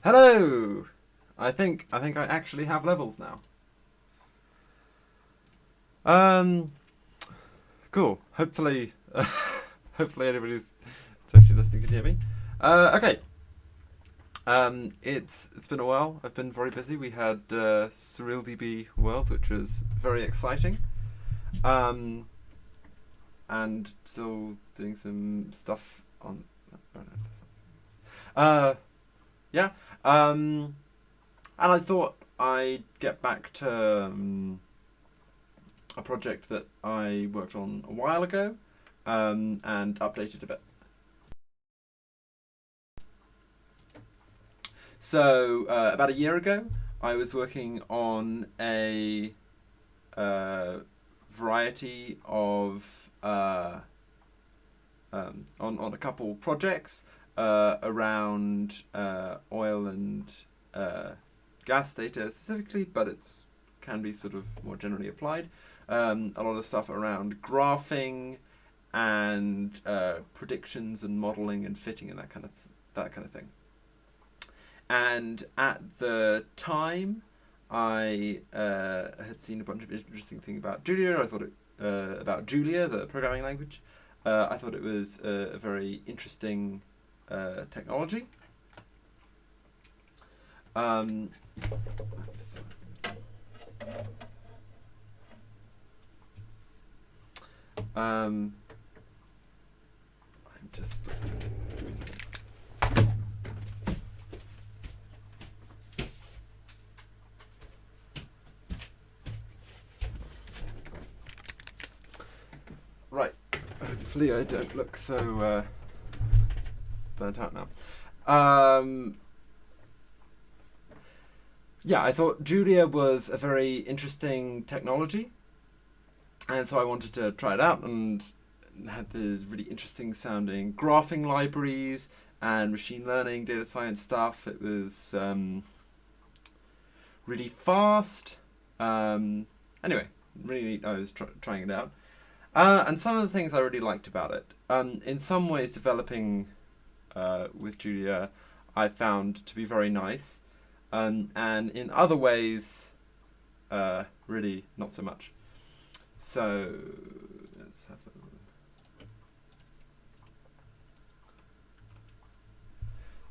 Hello! I think I actually have levels now. Um, cool. Hopefully, hopefully anybody's actually listening can hear me. Okay. It's been a while. I've been very busy. We had SurrealDB World, which was very exciting. Um, and still doing some stuff on. Oh no, that's not. Yeah. And I thought I'd get back to a project that I worked on a while ago and update it a bit. So about a year ago, I was working on a variety of on a couple projects around oil and gas data specifically, but it can be sort of more generally applied. A lot of stuff around graphing and predictions and modeling and fitting and that kind of thing. And at the time, I had seen a bunch of interesting things about Julia. I thought it about Julia, the programming language. I thought it was a very interesting technology. So I'm just. Right. Hopefully, I don't look so burnt out now. Yeah, I thought Julia was a very interesting technology, and so I wanted to try it out and had these really interesting sounding graphing libraries and machine learning, data science stuff. It was really fast. Anyway, really neat. I was trying it out. And some of the things I really liked about it. In some ways, developing with Julia, I found to be very nice. And in other ways, really not so much. So let's have a.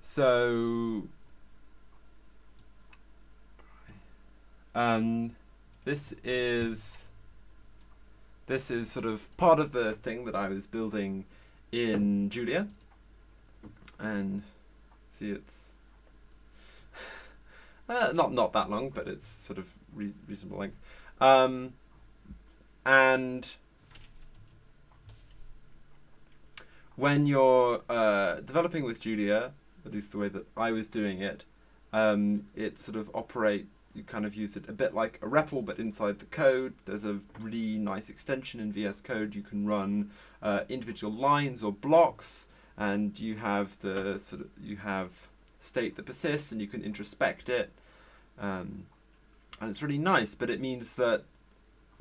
So this is sort of part of the thing that I was building in Julia, and see it's not that long, but it's sort of reasonable length. And when you're developing with Julia, at least the way that I was doing it, it sort of you kind of use it a bit like a REPL, but inside the code. There's a really nice extension in VS Code. You can run individual lines or blocks, and you have state that persists, and you can introspect it, and it's really nice. But it means that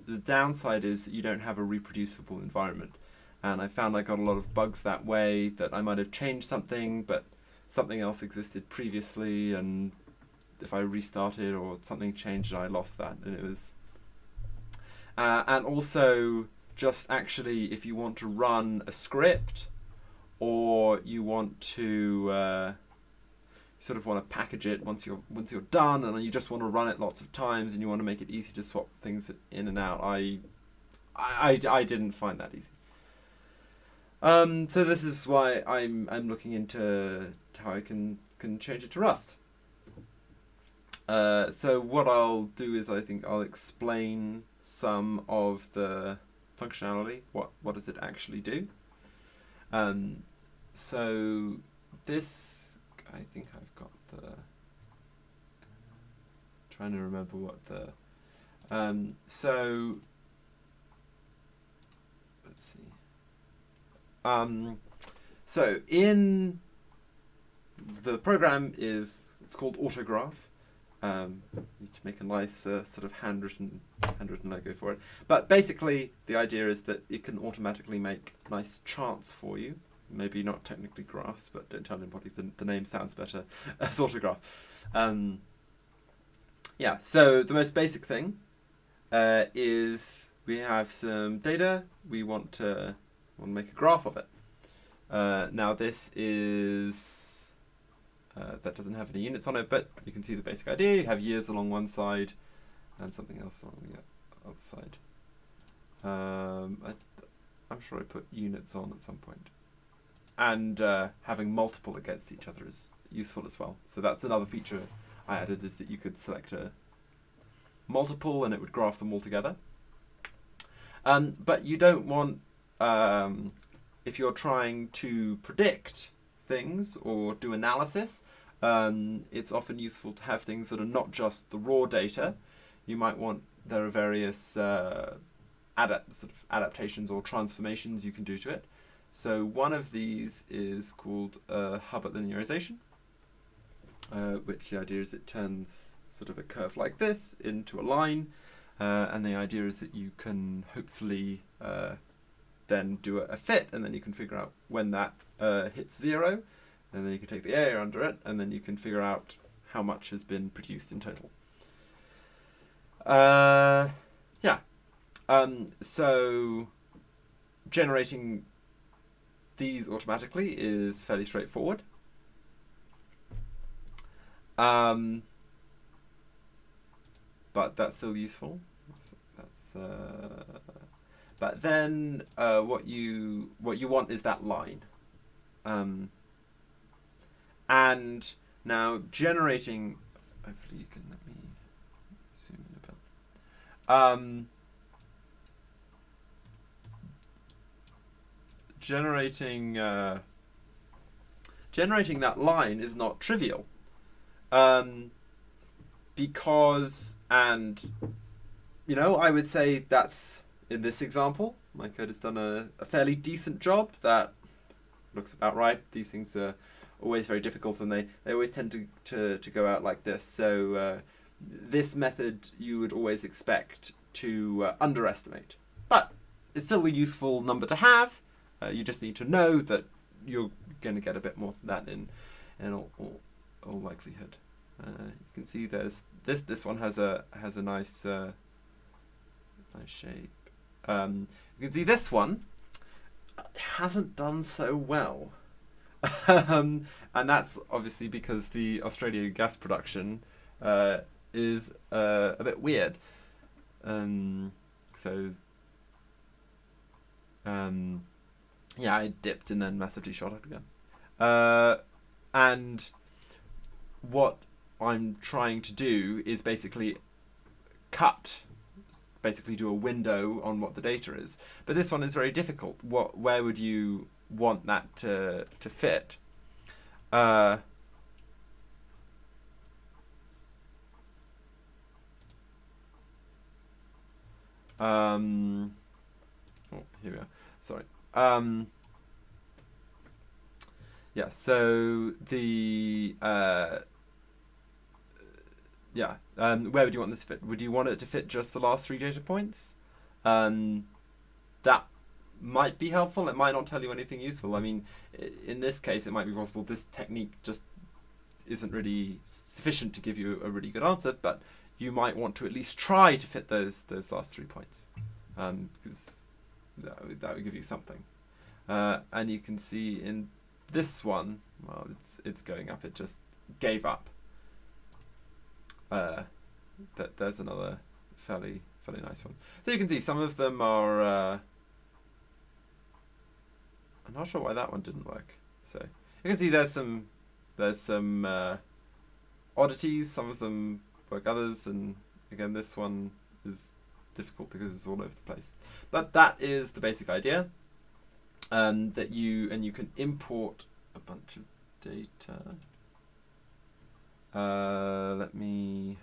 the downside is that you don't have a reproducible environment, and I found I got a lot of bugs that way. That I might have changed something, but something else existed previously, and if I restarted or something changed, I lost that, and it was. And also, just actually, if you want to run a script, or you want to sort of want to package it once you're done, and you just want to run it lots of times, and you want to make it easy to swap things in and out. I didn't find that easy. So this is why I'm looking into how I can change it to Rust. So what I'll do is I think I'll explain some of the functionality. What does it actually do? So this, I think I've got the. Trying to remember what the. So let's see. So in the program it's called autoGraph. Need to make a nice sort of handwritten logo for it. But basically, the idea is that it can automatically make nice charts for you. maybe not technically graphs, but don't tell anybody, the name sounds better as autoGraph. Yeah, so the most basic thing is we have some data, we want to make a graph of it. Now this is, that doesn't have any units on it, but you can see the basic idea. You have years along one side and something else on the other side. I'm sure I put units on at some point. And having multiple against each other is useful as well. So that's another feature I added, is that you could select a multiple and it would graph them all together. But you don't want, if you're trying to predict things or do analysis, it's often useful to have things that are not just the raw data. You might want, there are various sort of adaptations or transformations you can do to it. So one of these is called Hubbard linearization, which the idea is it turns sort of a curve like this into a line, and the idea is that you can hopefully then do a fit, and then you can figure out when that hits 0, and then you can take the area under it, and then you can figure out how much has been produced in total. Yeah. So generating these automatically is fairly straightforward. But that's still useful. But then what you want is that line. And now generating, hopefully you can let me zoom in a bit. Generating that line is not trivial, because, and I would say that's, in this example, my code has done a fairly decent job. That looks about right. These things are always very difficult, and they always tend to go out like this. So this method you would always expect to underestimate, but it's still a useful number to have. You just need to know that you're going to get a bit more than that in all likelihood. You can see there's this one has a nice nice shape. You can see this one hasn't done so well, and that's obviously because the Australia gas production is a bit weird. Yeah, I dipped and then massively shot up again. And what I'm trying to do is basically do a window on what the data is. But this one is very difficult. Where would you want that to fit? Oh, here we are. Sorry. Yeah, so the where would you want this to fit? Would you want it to fit just the last 3 data points? That might be helpful. It might not tell you anything useful. I mean, in this case, it might be possible this technique just isn't really sufficient to give you a really good answer, but you might want to at least try to fit those last 3 points, because that would give you something. And you can see in this one, well, it's going up. It just gave up. That there's another fairly nice one. So you can see some of them are. I'm not sure why that one didn't work. So you can see there's some oddities. Some of them work, others, and again this one is difficult because it's all over the place. But that is the basic idea. That you can import a bunch of data. Let me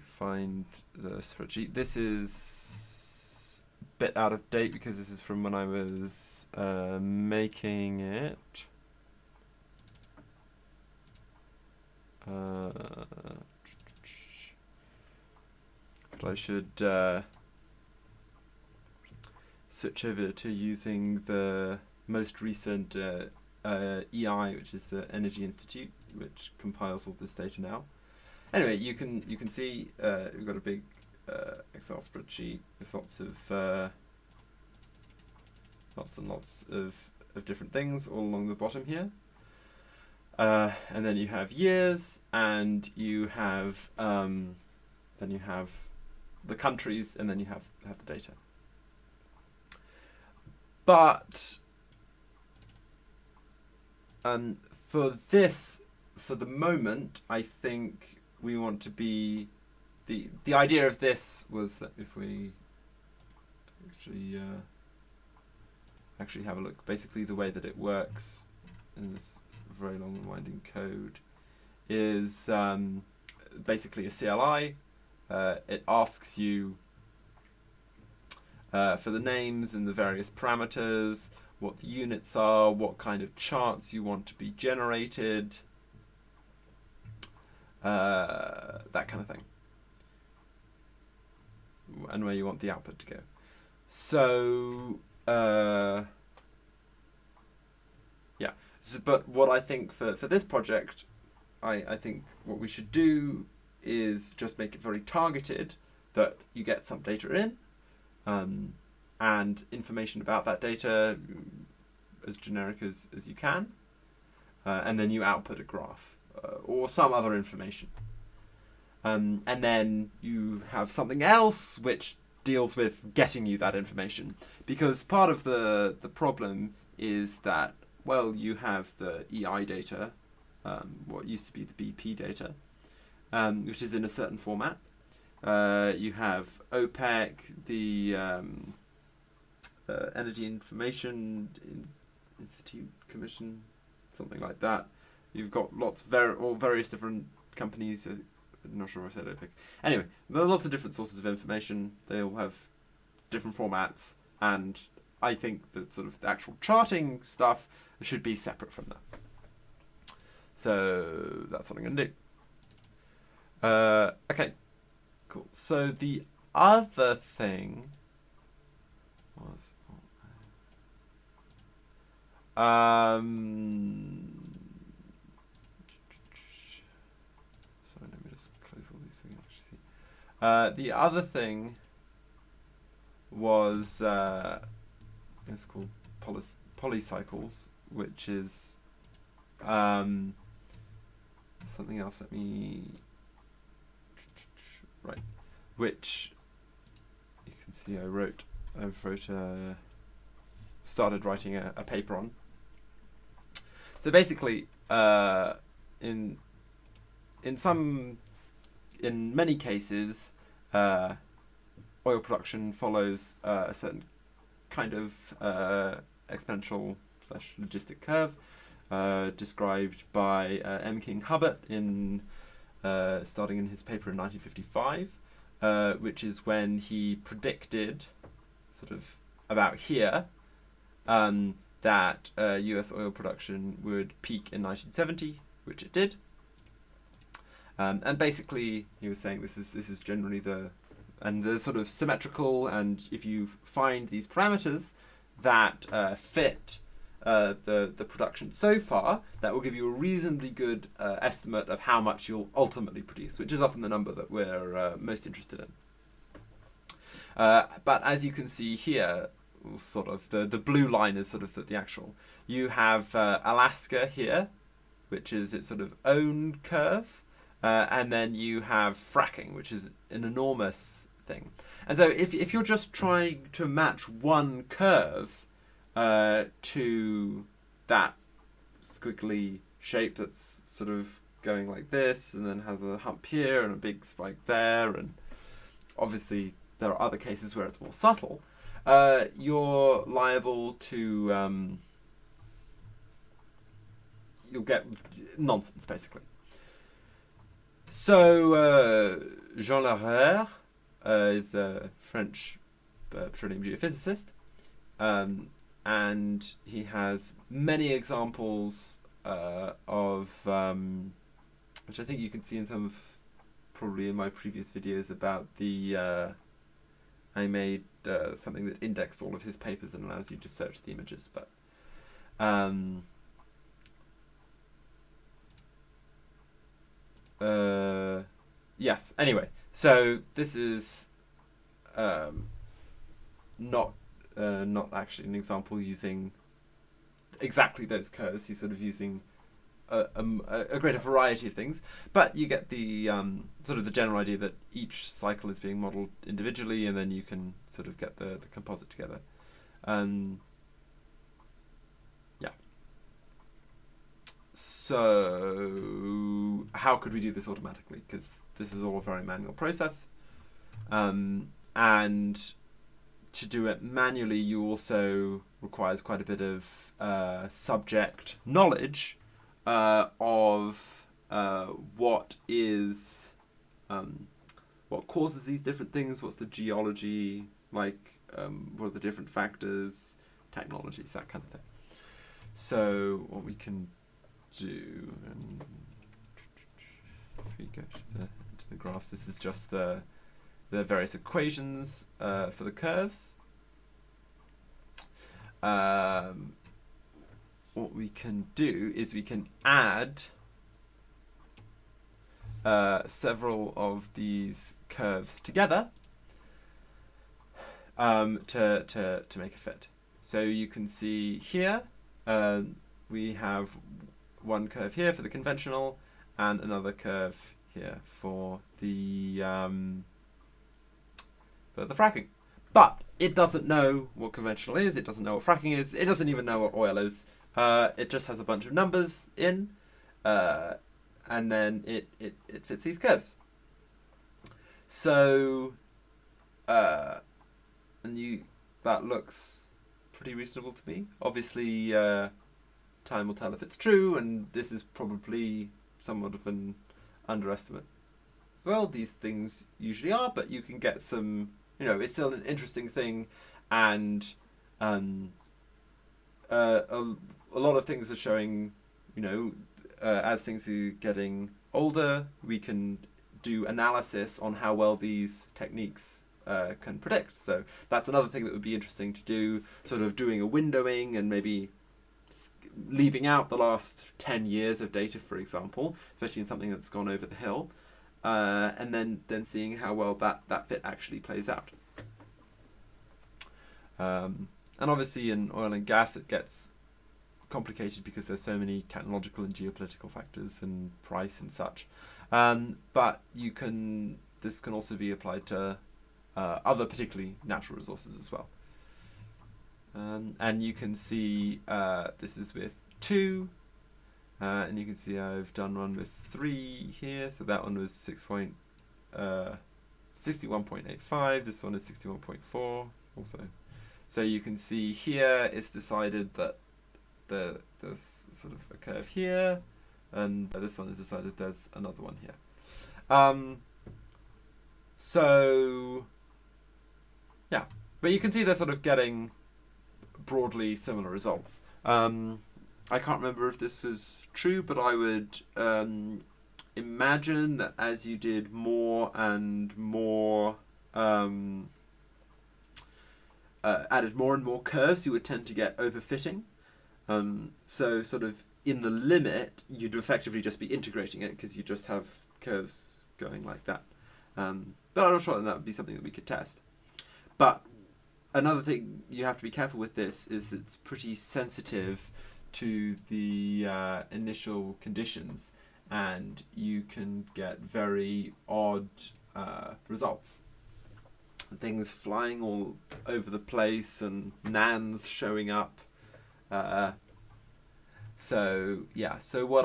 find the spreadsheet. This is a bit out of date because this is from when I was making it. But I should. switch over to using the most recent EI, which is the Energy Institute, which compiles all this data now. Anyway, you can see we've got a big Excel spreadsheet with lots and lots of different things all along the bottom here. And then you have years, and you have then you have the countries, and then you have the data. But for the moment, I think we want to be the idea of this was that if we actually have a look, basically the way that it works in this very long and winding code is basically a CLI. It asks you for the names and the various parameters, what the units are, what kind of charts you want to be generated, that kind of thing, and where you want the output to go. So yeah, but what I think for this project, I think what we should do is just make it very targeted, that you get some data in, and information about that data as generic as you can, and then you output a graph or some other information. And then you have something else which deals with getting you that information, because part of the problem is that, well, you have the EI data, what used to be the BP data, which is in a certain format. You have OPEC, the Energy Information Institute Commission, something like that. You've got various different companies. I'm not sure if I said OPEC. Anyway, there are lots of different sources of information. They all have different formats, and I think that sort of the actual charting stuff should be separate from that. So that's what I'm going to do. Okay, cool. So the other thing was, sorry, let me just close all these so you can actually see. The other thing was it's called polycycles, which is something else. Let me right, which you can see I've started writing a paper on. So basically, in many cases, oil production follows a certain kind of exponential / logistic curve, described by M. King Hubbert starting in his paper in 1955, which is when he predicted, sort of about here, that US oil production would peak in 1970, which it did. And basically, he was saying this is generally the sort of symmetrical, and if you find these parameters that fit the production so far, that will give you a reasonably good estimate of how much you'll ultimately produce, which is often the number that we're most interested in. But as you can see here, sort of the blue line is sort of the actual. You have Alaska here, which is its sort of own curve, and then you have fracking, which is an enormous thing. And so if you're just trying to match one curve to that squiggly shape that's sort of going like this, and then has a hump here and a big spike there, and obviously there are other cases where it's more subtle, you're liable to you'll get nonsense, basically. So Jean Larrère is a French petroleum geophysicist, and he has many examples of which I think you can see in some of, probably in my previous videos about the I made something that indexed all of his papers and allows you to search the images. But yes. Anyway, so this is not actually an example using exactly those curves. He's sort of using a greater variety of things, but you get the sort of the general idea that each cycle is being modeled individually, and then you can sort of get the composite together. Yeah. So how could we do this automatically? Because this is all a very manual process, and to do it manually, you also requires quite a bit of subject knowledge of what causes these different things, what's the geology like, what are the different factors, technologies, that kind of thing. So what we can do, if we go to the graphs, this is just the various equations for the curves. What we can do is we can add several of these curves together to make a fit. So you can see here we have one curve here for the conventional and another curve here for the fracking. But it doesn't know what conventional is, it doesn't know what fracking is, it doesn't even know what oil is. It just has a bunch of numbers in, and then it fits these curves. So, that looks pretty reasonable to me. Obviously, time will tell if it's true, and this is probably somewhat of an underestimate as well. These things usually are, but you can get some, it's still an interesting thing, and a lot of things are showing, as things are getting older, we can do analysis on how well these techniques can predict. So that's another thing that would be interesting to do, sort of doing a windowing and maybe leaving out the last 10 years of data, for example, especially in something that's gone over the hill, and then seeing how well that fit actually plays out. And obviously in oil and gas it gets complicated because there's so many technological and geopolitical factors and price and such. But this can also be applied to other particularly natural resources as well. And you can see this is with 2, and you can see I've done one with 3 here. So that one was 61.85. This one is 61.4 also. So you can see here it's decided that there's sort of a curve here, and this one is decided there's another one here. So yeah, but you can see they're sort of getting broadly similar results. I can't remember if this was true, but I would imagine that as you did more and more, added more and more curves, you would tend to get overfitting. So sort of in the limit, you'd effectively just be integrating it because you just have curves going like that. But I'm not sure that would be something that we could test. But another thing you have to be careful with this is it's pretty sensitive to the initial conditions, and you can get very odd results. Things flying all over the place and nans showing up. So yeah, so what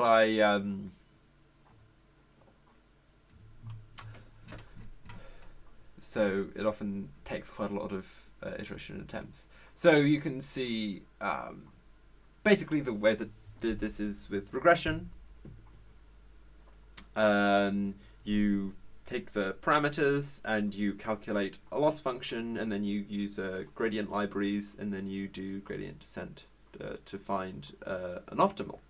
so it often takes quite a lot of iteration and attempts. So you can see basically the way that this is with regression. You take the parameters and you calculate a loss function, and then you use gradient libraries, and then you do gradient descent to find an optimum,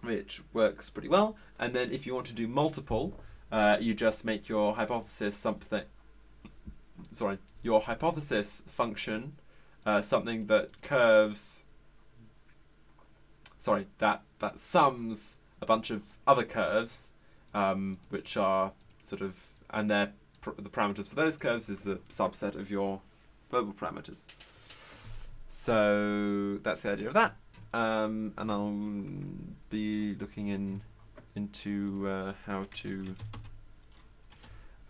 which works pretty well. And then if you want to do multiple, you just make your hypothesis your hypothesis function something that curves. That sums a bunch of other curves, which are sort of, and the parameters for those curves is a subset of your global parameters. So that's the idea of that, and I'll be looking into how to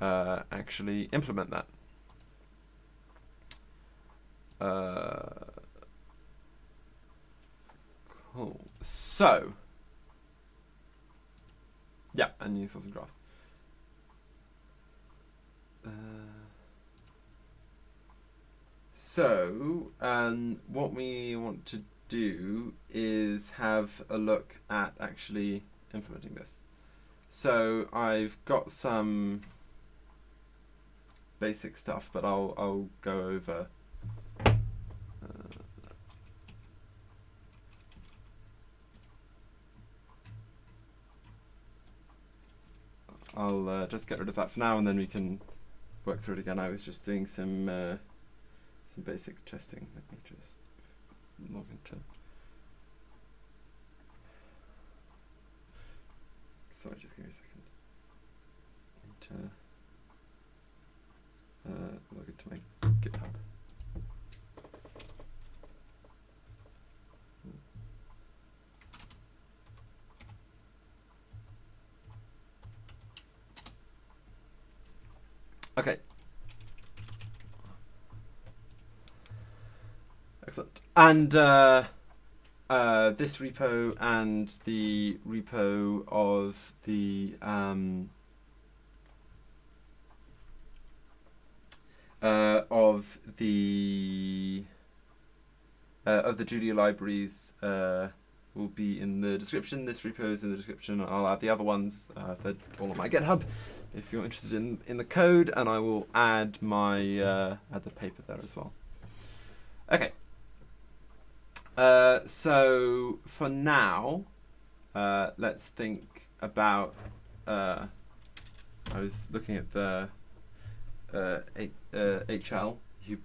actually implement that. Cool. So, yeah, and use autoGraph. So, what we want to do is have a look at actually implementing this. So I've got some basic stuff, but I'll go over. I'll just get rid of that for now, and then we can work through it again. I was just doing some basic testing. Let me just log into. Sorry, just give me a second. Log into my GitHub. Okay. Excellent. And this repo and the repo of the Julia libraries will be in the description. This repo is in the description. I'll add the other ones. They're all on my GitHub if you're interested in the code, and I will add my add the paper there as well. Okay. So for now, let's think about. I was looking at the HL,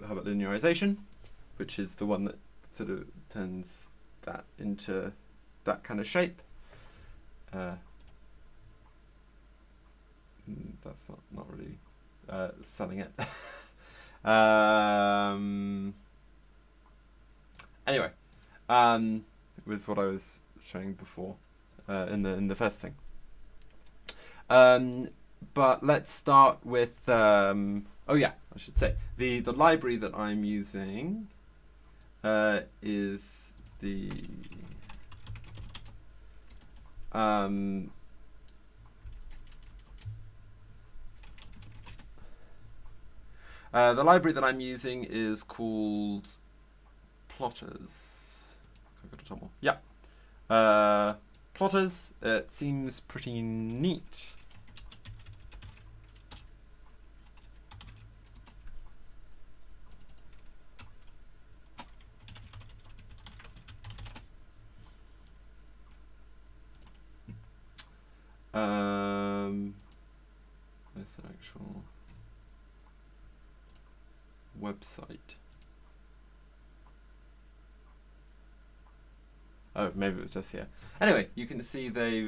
Hubbard linearization, which is the one that sort of turns that into that kind of shape. That's not really selling it. Anyway, it was what I was showing before in the first thing. But let's start with oh yeah, I should say the library that I'm using is the library that I'm using is called Plotters. Yeah, Plotters. It seems pretty neat. Where's the actual website? Oh, maybe it was just here. Anyway, you can see they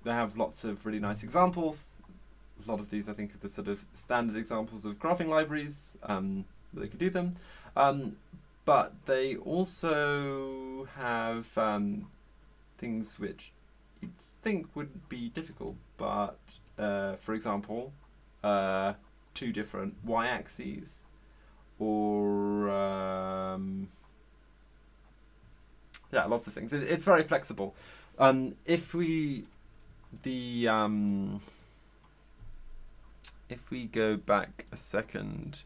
have lots of really nice examples. A lot of these, I think, are the sort of standard examples of graphing libraries that they could do them. But they also have things which you'd think would be difficult, but for example, 2 different y-axes, or yeah, lots of things. It's very flexible. If we go back a second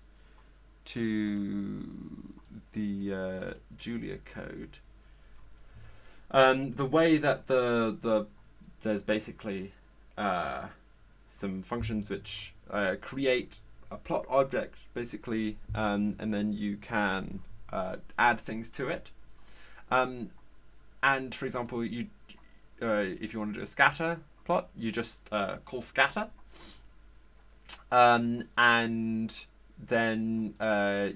to the Julia code, the way that there's basically some functions which create a plot object, basically, and then you can add things to it. And for example, if you want to do a scatter, plot, you just call scatter, and then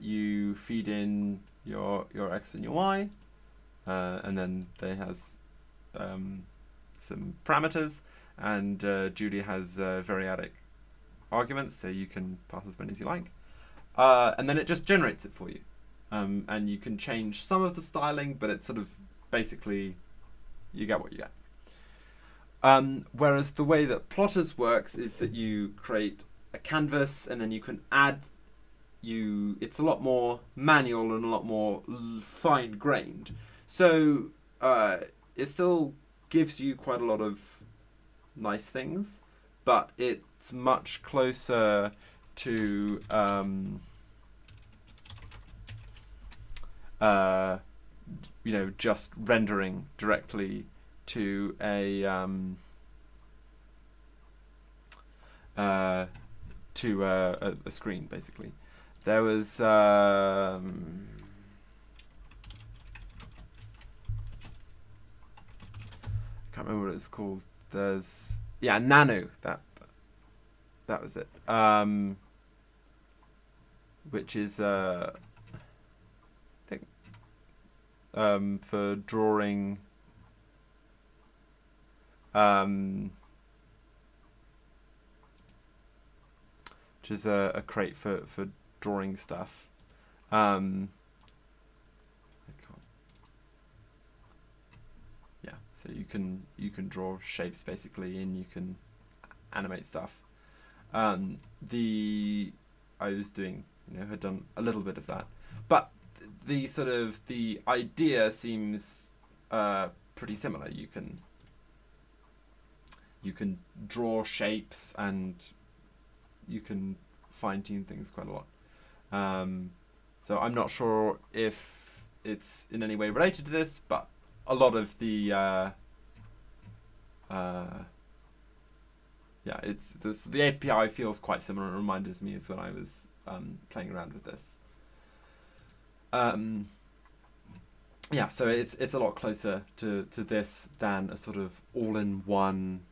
you feed in your x and your y, and then they has some parameters, and Julia has variadic arguments, so you can pass as many as you like, and then it just generates it for you, and you can change some of the styling, but it's sort of basically you get what you get. Whereas the way that Plotters works is that you create a canvas and then you can add. It's a lot more manual and a lot more fine-grained. So it still gives you quite a lot of nice things, but it's much closer to just rendering directly to a screen, basically. There was I can't remember what it's called. There's Nano, that was it. Which is I think for drawing which is a crate for drawing stuff. I can't. Yeah, so you can draw shapes basically, and you can animate stuff. I was doing, had done a little bit of that, but the sort of the idea seems pretty similar. You can draw shapes and you can fine-tune things quite a lot. So I'm not sure if it's in any way related to this, but a lot of the the API feels quite similar. It reminds me as when I was playing around with this. So it's a lot closer to this than a sort of all-in-one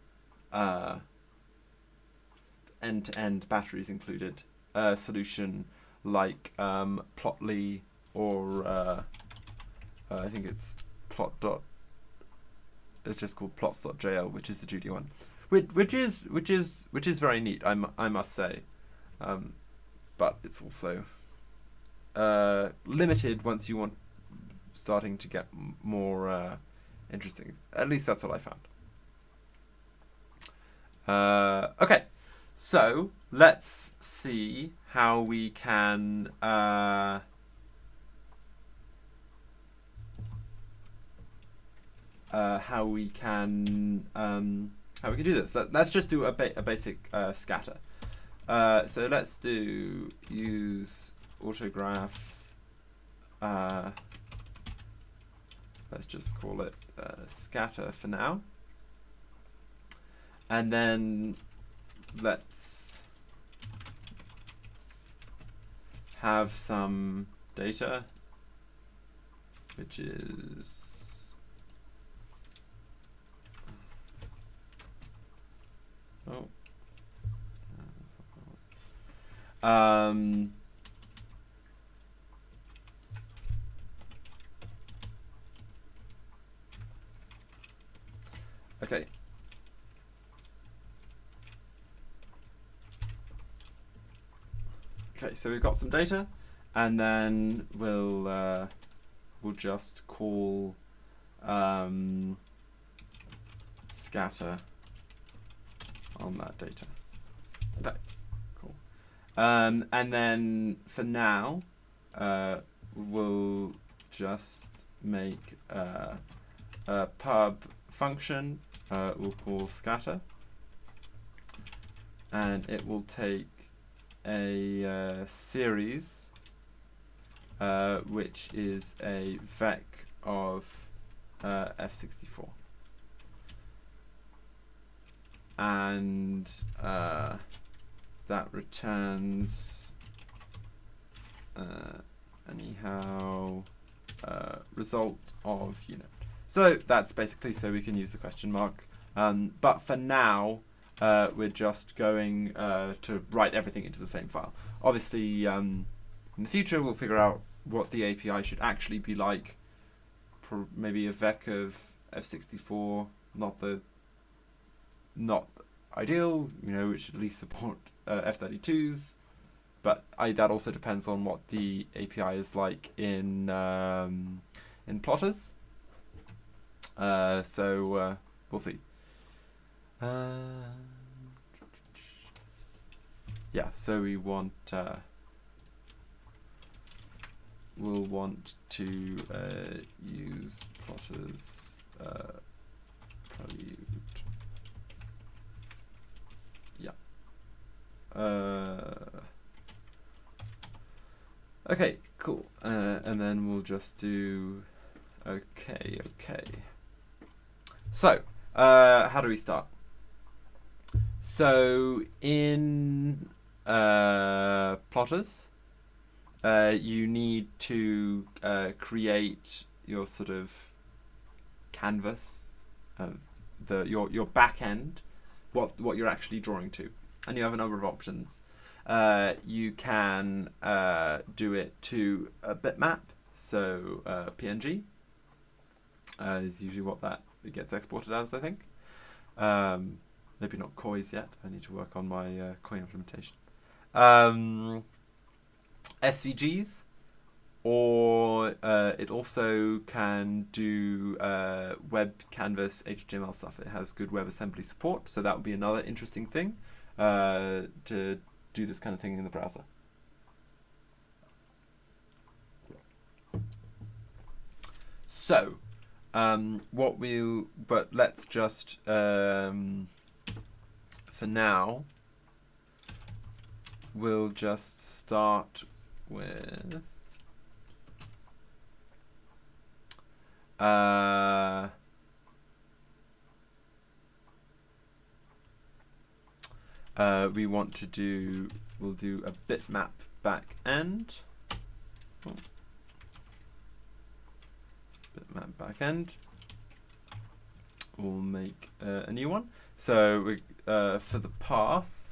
end-to-end batteries included solution like Plotly or I think it's it's just called plots.jl, which is the Julia one, which is very neat, I must say, but it's also limited once you want starting to get more interesting. At least that's what I found. Okay, so let's see how we can do this. Let's just do a basic scatter. So let's use autoGraph. Let's just call it scatter for now. And then let's have some data, which is okay. Okay, so we've got some data, and then we'll just call scatter on that data. Okay, cool. And then for now, we'll just make a pub function we'll call scatter, and it will take a series which is a vec of f64, and that returns anyhow result of unit. So that's basically so we can use the question mark But for now, we're just going to write everything into the same file. Obviously, in the future, we'll figure out what the API should actually be like. Maybe a vec of f64, not ideal. It should at least support f32s. But that also depends on what the API is like in plotters. So we'll see. Yeah, so we'll want to use plotters prelude. Yeah. Okay, cool. And then we'll just do okay. So, how do we start? So in plotters, you need to create your sort of canvas, your back end, what you're actually drawing to, and you have a number of options. You can do it to a bitmap, so PNG is usually what it gets exported as, I think. Maybe not COIs yet. I need to work on my COI implementation. SVGs, or it also can do web canvas HTML stuff. It has good WebAssembly support, so that would be another interesting thing to do this kind of thing in the browser. So, but let's just, for now, we'll just start with we'll do a bitmap back end. Bitmap backend. We'll make a new one. So we for the path,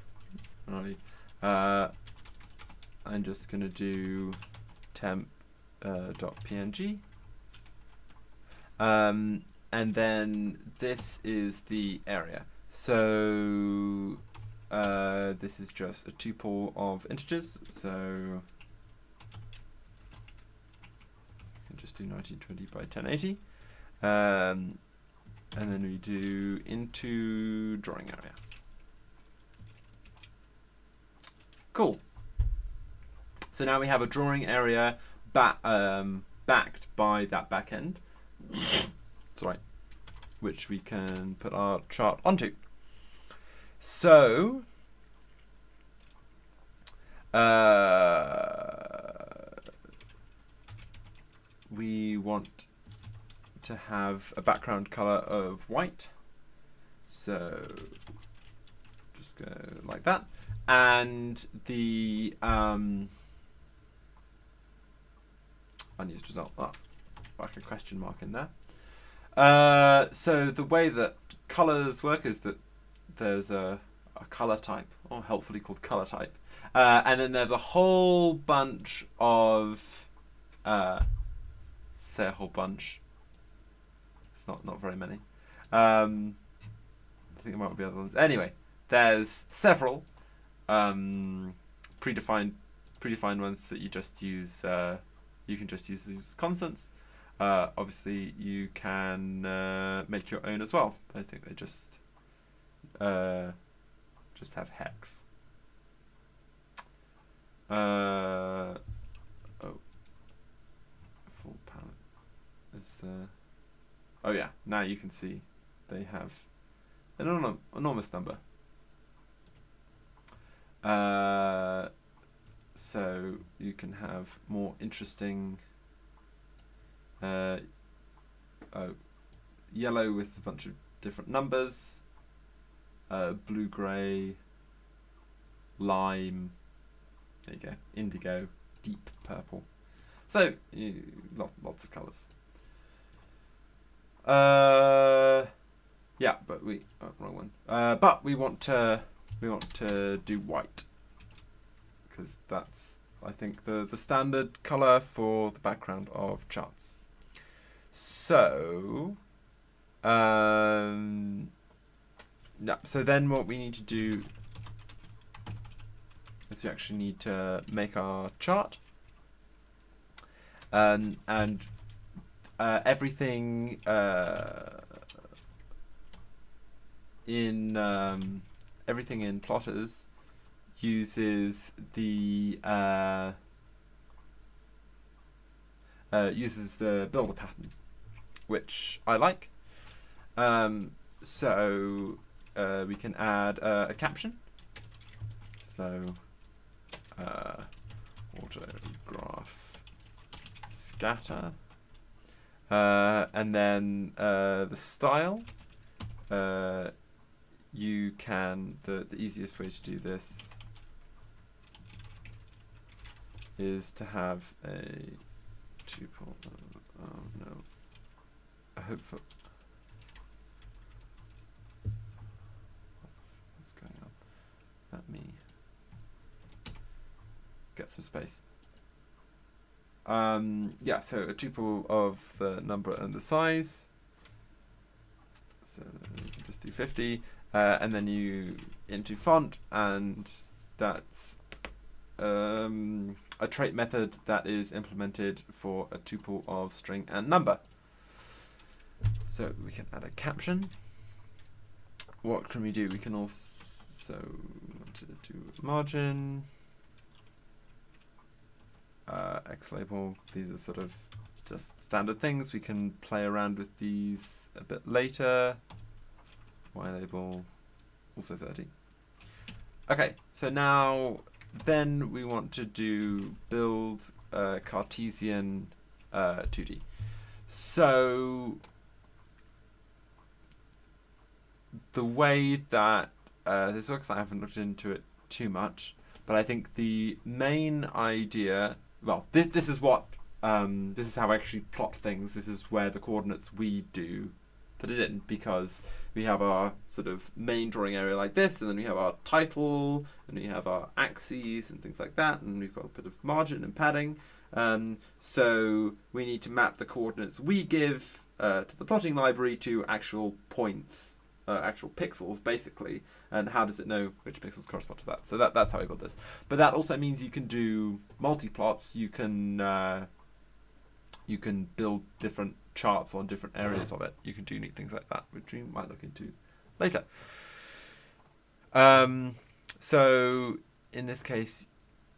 I'm just going to do temp.png, and then this is the area. So this is just a tuple of integers. So just do 1920 by 1080, and then we do into drawing area. Cool. So now we have a drawing area backed by that backend, sorry, which we can put our chart onto. So we want to have a background color of white, so just go like that, and the unused result, like a question mark in there. So the way that colors work is that there's a color type, or helpfully called color type, and then there's a whole bunch of say a whole bunch. It's not very many. I think there might be other ones. Anyway, there's several predefined ones that you just use. You can just use these constants. Obviously, you can make your own as well. I think they just have hex. Oh, full palette is the. Oh yeah, now you can see they have an enormous number. So you can have more interesting yellow with a bunch of different numbers, blue, grey, lime, there you go, indigo, deep purple. So lots of colours. Yeah, but wrong one. But we want to do white because that's, I think, the standard color for the background of charts. So yeah, so then what we need to do is we actually need to make our chart, and everything in plotters uses the builder pattern, which I like. So we can add a caption. So autoGraph scatter, and then the style. You can, the easiest way to do this is to have a tuple. Oh no, I hope for. What's going on? Let me get some space. Yeah, so a tuple of the number and the size. So you can just do 50, and then you into font, and that's a trait method that is implemented for a tuple of string and number. So we can add a caption. What can we do? We can also want to do margin, X label. These are sort of just standard things. We can play around with these a bit later. Y label, also 30. Okay, so now then we want to build Cartesian 2D. So the way that this works, I haven't looked into it too much, but I think the main idea, well, this is what this is how I actually plot things. This is where the coordinates we do put it in, because we have our sort of main drawing area like this, and then we have our title, and we have our axes and things like that, and we've got a bit of margin and padding. So we need to map the coordinates we give to the plotting library to actual points, actual pixels, basically. And how does it know which pixels correspond to that? So that's how I got this. But that also means you can do multi-plots. You can build different charts on different areas of it. You can do neat things like that, which we might look into later. So in this case,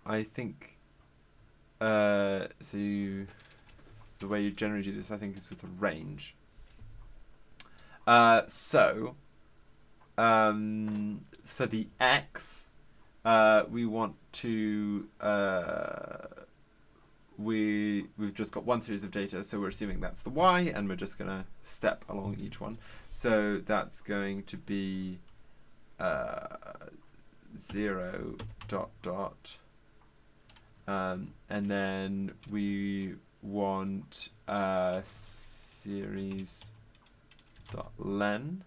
I think the way you generally do this, I think, is with a range. So for the X, we want to we've just got one series of data, so we're assuming that's the Y, and we're just going to step along each one. So that's going to be 0 ... and then we want series .len.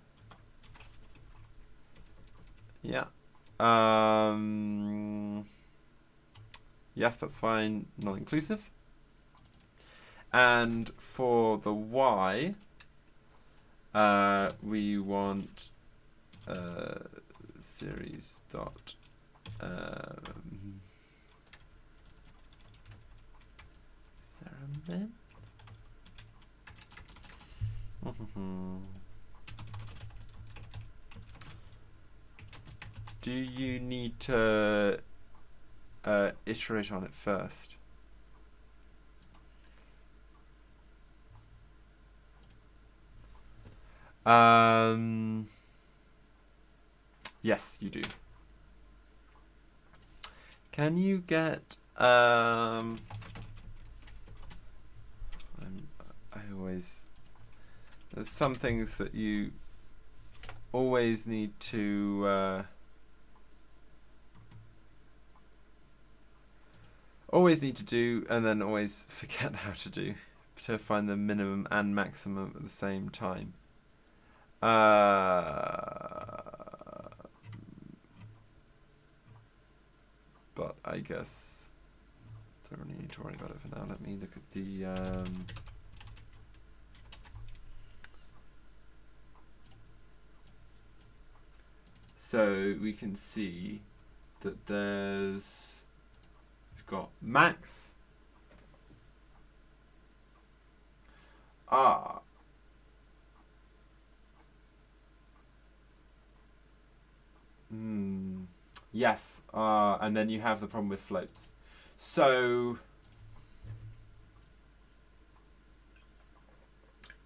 Yeah. Yes, that's fine, non-inclusive. And for the Y, we want series dot Ceremin. Do you need to iterate on it first? Yes, you do. Can you get I always, there's some things that you always need to do, and then always forget how to do, to find the minimum and maximum at the same time. But I guess don't really need to worry about it for now. Let me look at the so we can see that we've got max. Yes, and then you have the problem with floats. So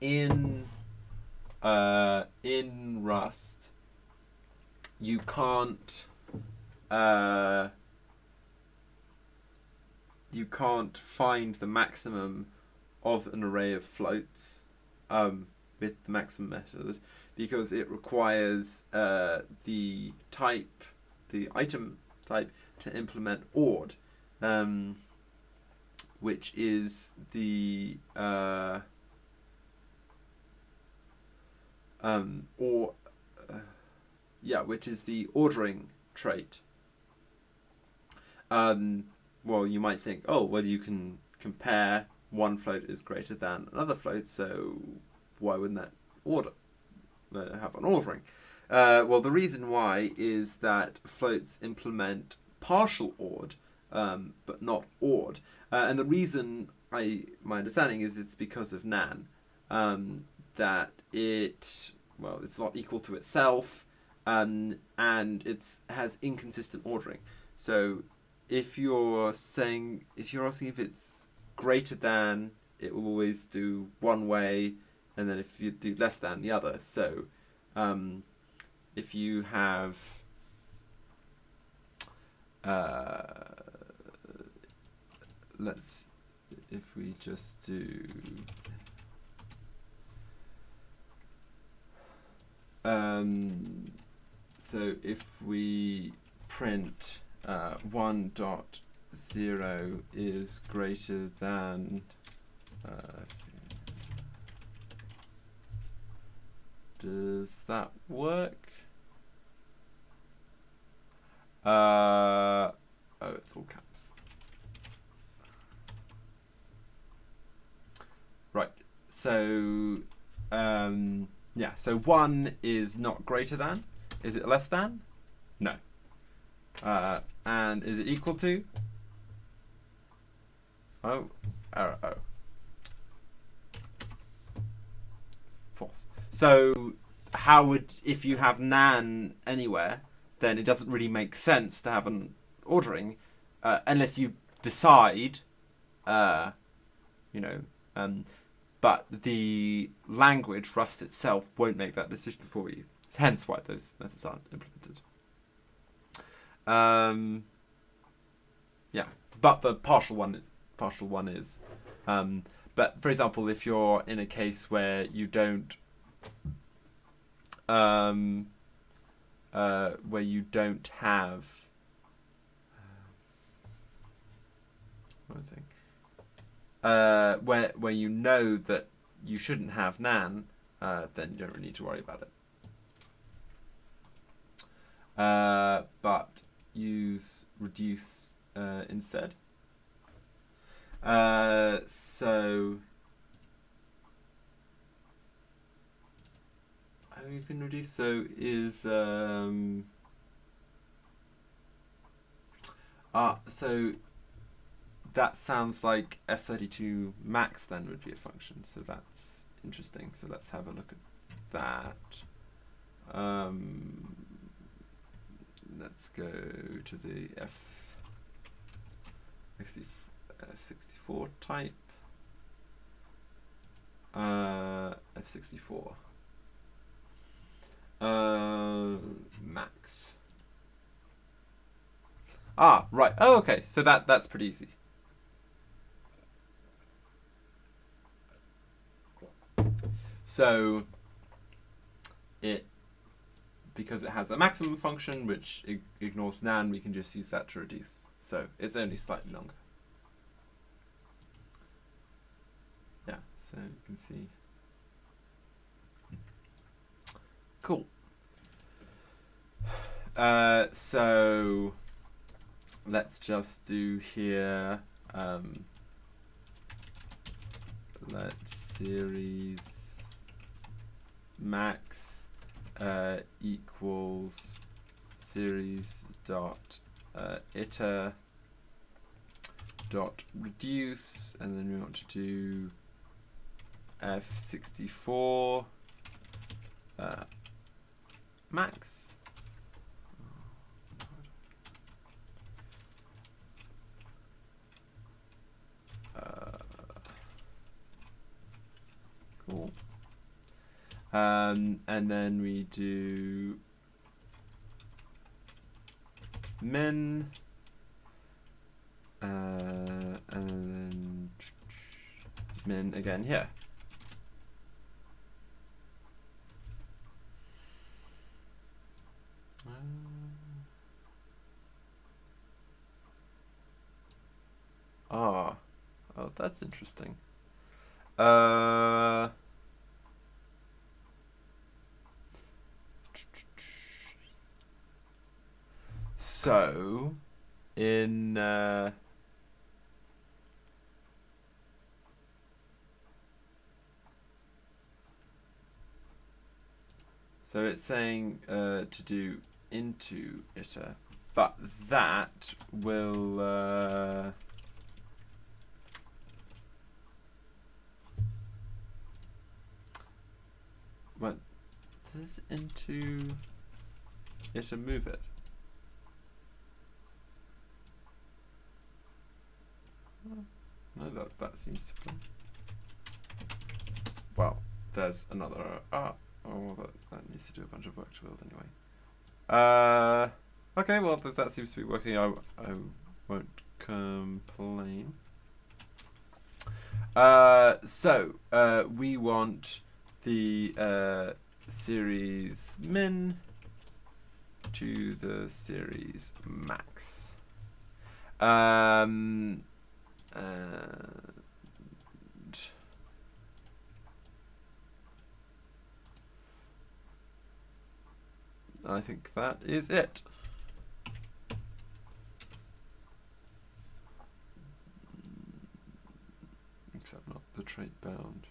in Rust, you can't find the maximum of an array of floats with the maximum method, because it requires the item type to implement ord, which is the which is the ordering trait. Well, you might think, oh, well, you can compare one float is greater than another float, so why wouldn't that have an ordering? Well, the reason why is that floats implement partial ord, but not ord. And the reason, my understanding is, it's because of nan, that it's not equal to itself, and it has inconsistent ordering. So if you're asking if it's greater than, it will always do one way, and then if you do less than, the other. So if you have if we just do so if we print 1.0 is greater than does that work? Oh, it's all caps. Right. So yeah. So 1 is not greater than. Is it less than? No. And is it equal to? Oh, error. Oh. False. So how would, if you have nan anywhere, then it doesn't really make sense to have an ordering unless you decide, but the language, Rust itself, won't make that decision for you. Hence why those methods aren't implemented. Yeah, but the partial one is. But for example, if you're in a case where you don't have where you know that you shouldn't have nan, then you don't really need to worry about it. But use reduce instead. So how you can reduce, so is so that sounds like f32 max then would be a function, so that's interesting. So let's have a look at that. Let's go to the F64 type. F64 max. Right. Oh, okay. So that's pretty easy. So because it has a maximum function which ignores nan, we can just use that to reduce. So it's only slightly longer. Yeah, so you can see. Cool. So let's just do here. Let series max equals series dot iter dot reduce, and then we want to do f64 max. Cool. And then we do min, and then min again here. Oh, that's interesting. So in so it's saying to do into iter, but that will what does into iter move it? No, that seems to be. Well, there's another. Oh, that needs to do a bunch of work to build anyway. Okay, well that seems to be working. I won't complain. So we want the series min to the series max. And I think that is it. Except not the trait bound.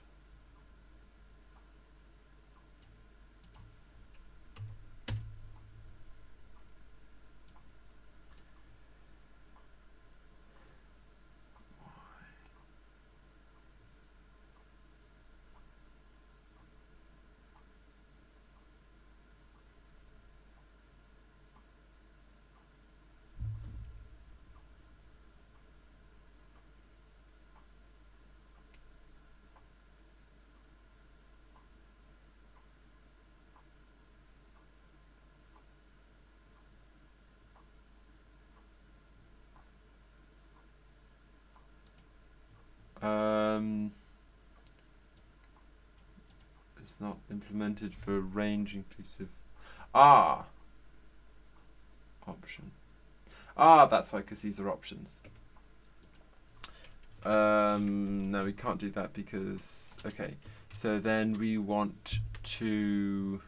It's not implemented for range inclusive. Option. That's why, because these are options. No, we can't do that because, okay, so then we want to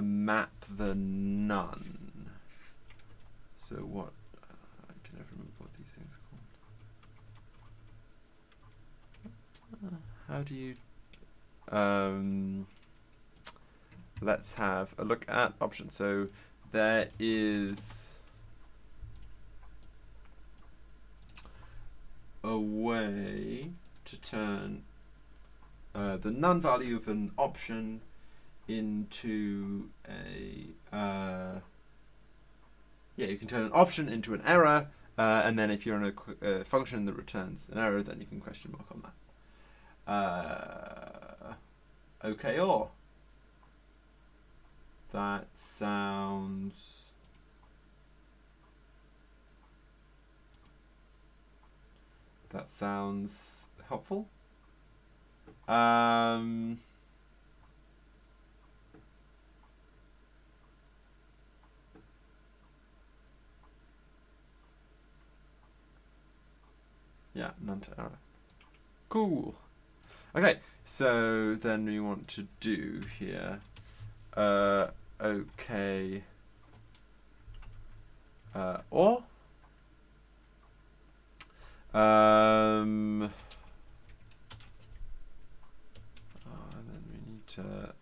map the none. So what, I can never remember what these things are called. How do you, let's have a look at options. So there is a way to turn the none value of an option into a you can turn an option into an error, and then if you're in a function that returns an error, then you can question mark on that. Okay, or that sounds helpful. Yeah, none to error. Cool. Okay, So then we want to do here, okay, or, and then we need to,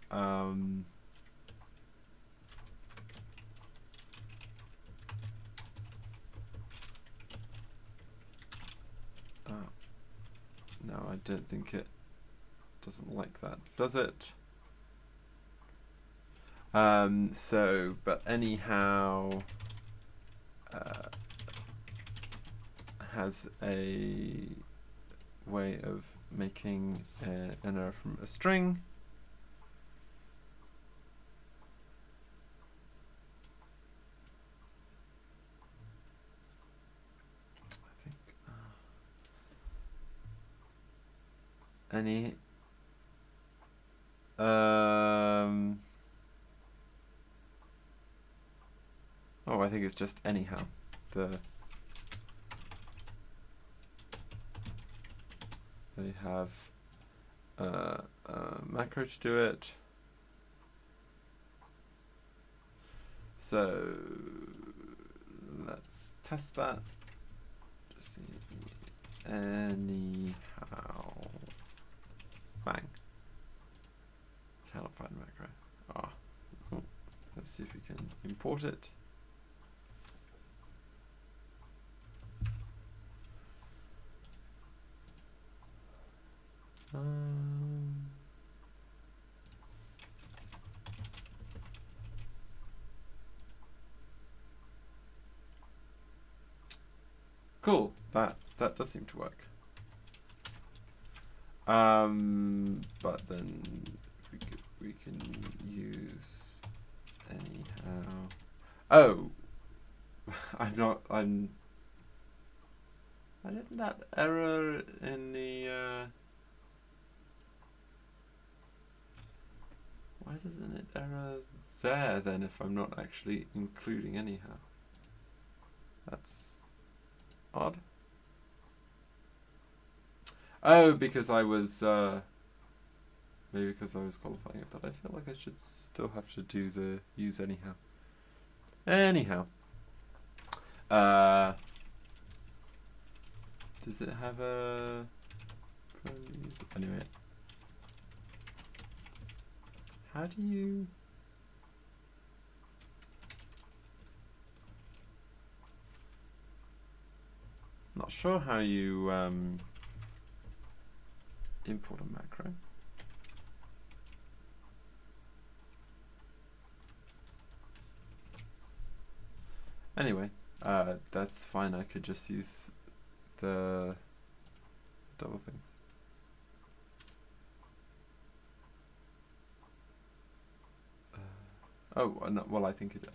no, I don't think it doesn't like that, does it? So, but anyhow, has a way of making an error from a string. I think any oh, I think it's just anyhow. They have a macro to do it. So let's test that. Just see anyhow. Bang. Cannot find macro. Ah. Oh. Let's see if we can import it. Cool. That does seem to work. But then we can use anyhow. Oh, I didn't that error in the why doesn't it error there then if I'm not actually including anyhow? That's odd. Oh, because I was maybe because I was qualifying it, but I feel like I should still have to do the use anyhow. Anyhow. Does it have a anyway? How do you not sure how you import a macro. Anyway, that's fine. I could just use the double things. Oh, no, well, I think it's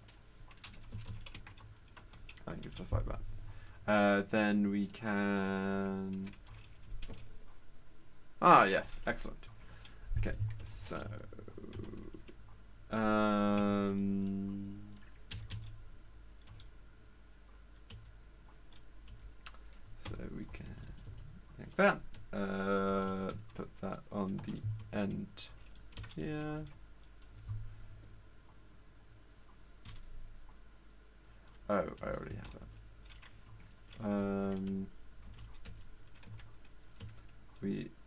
just like that. Then we can. Ah, yes, excellent. Okay, so we can like that. Put that on the end here. Oh, I already have that.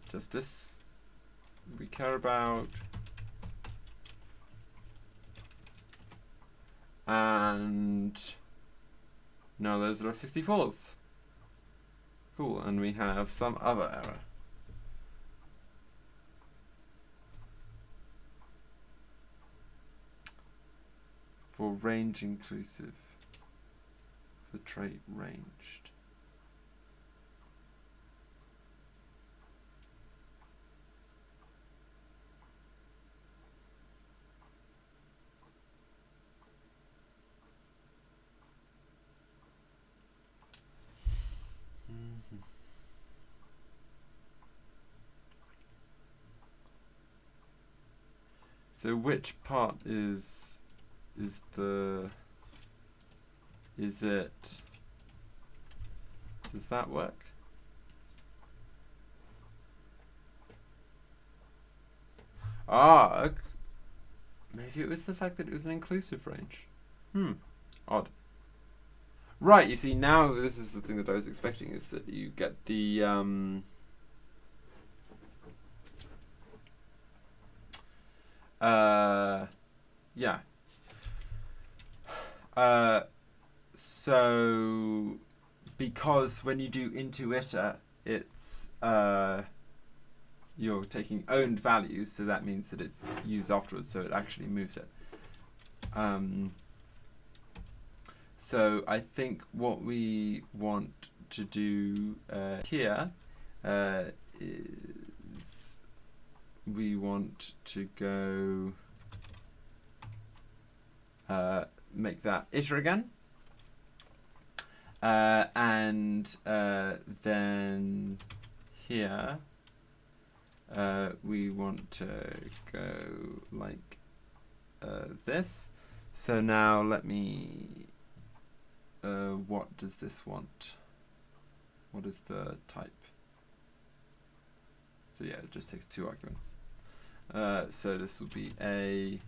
Does this we care about? And no, those are 64s. Cool, and we have some other error. For range inclusive. The trait ranged. So which part is it, does that work? Maybe it was the fact that it was an inclusive range. Odd. Right, you see, now this is the thing that I was expecting, is that you get the yeah. So because when you do into iter, it's you're taking owned values, so that means that it's used afterwards, so it actually moves it. So I think what we want to do here is we want to go make that iter again, and then here we want to go like this. So now let me what does this want? What is the type? So yeah, it just takes 2 arguments. So this will be A,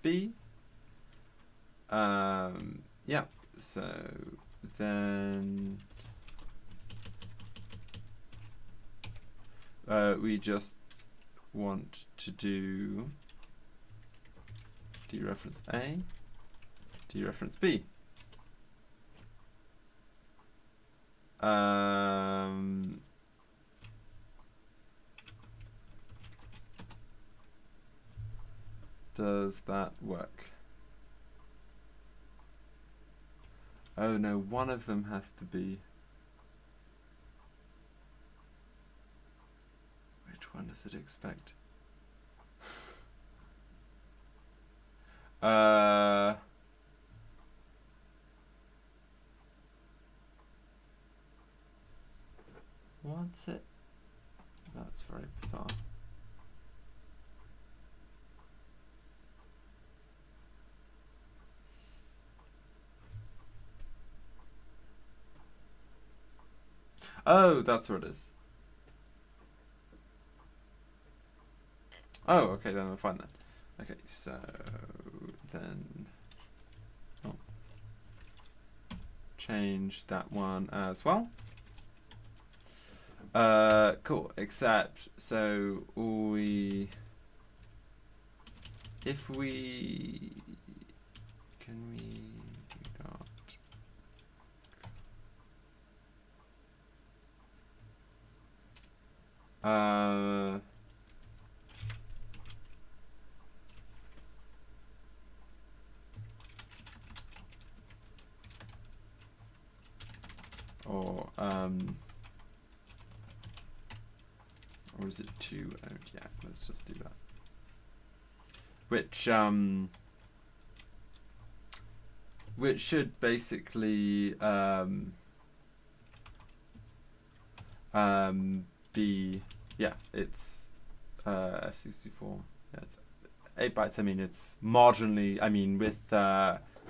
B. Yeah, so then we just want to do dereference A, dereference B. Does that work? Oh no, one of them has to be. Which one does it expect? What's it? That's very bizarre. Oh, that's what it is. Oh, okay, then we'll find that. Okay, so then change that one as well. Cool, except so if we can we do that? Or is it 2 owned? Yeah, let's just do that. Which should basically be, yeah, it's F64. Yeah, it's 8 bytes. I mean, it's marginally. I mean, with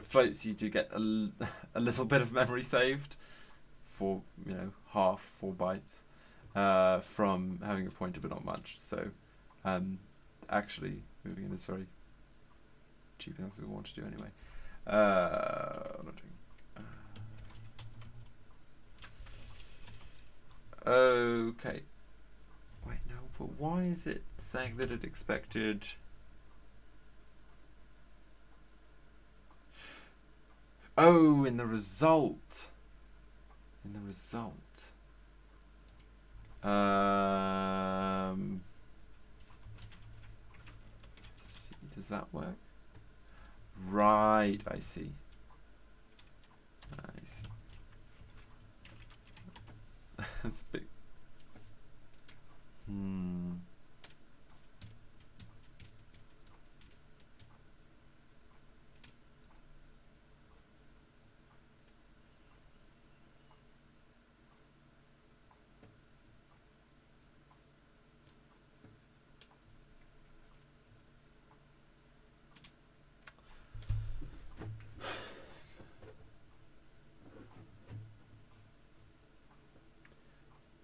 floats, you do get a little bit of memory saved for half 4 bytes from having a pointer, but not much. So actually, moving in is very cheap things we want to do anyway. I'm not doing. Okay. Wait, no, but why is it saying that it expected? Oh, in the result. In the result. See, does that work? Right, I see. I see. That's a big.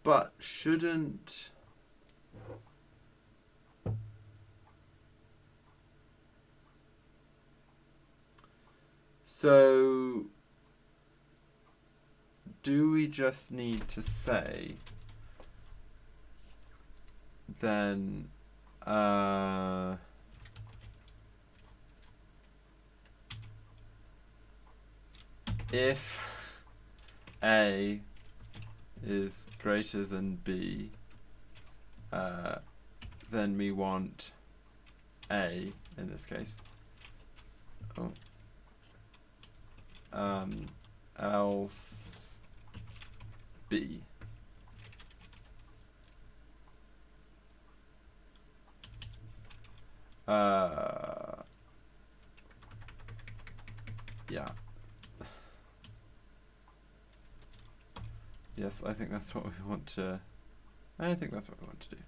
But shouldn't So do we just need to say then if A is greater than B, then we want A in this case. Else B. Yeah. Yes, I think that's what we want to. I think that's what we want to do.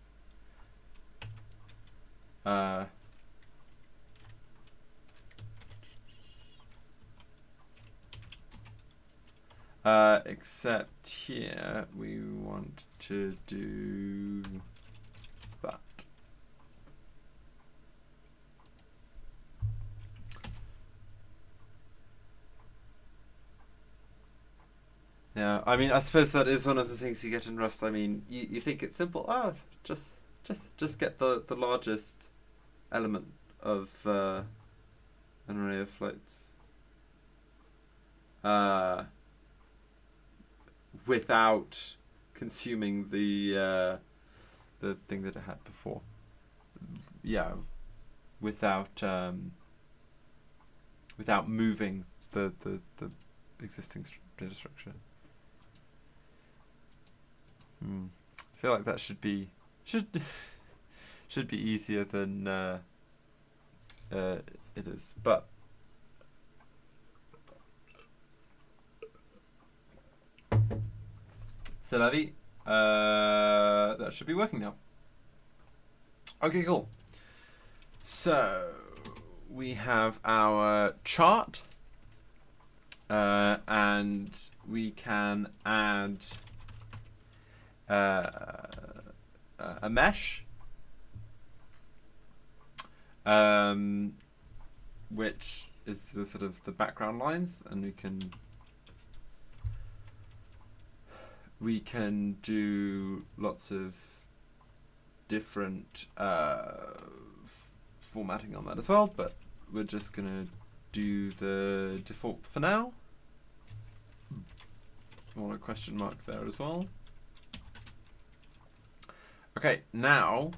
Except here we want to do that. Yeah, I mean, I suppose that is one of the things you get in Rust. I mean, you think it's simple. Oh, just get the largest element of an array of floats. Without consuming the thing that it had before. Yeah, without moving the existing data structure. I feel like that should be easier than it is, but c'est la vie. That should be working now. Okay, cool. So we have our chart, and we can add a mesh, which is the sort of the background lines, and we can do lots of different formatting on that as well, but we're just gonna do the default for now. I want a question mark there as well. Okay, now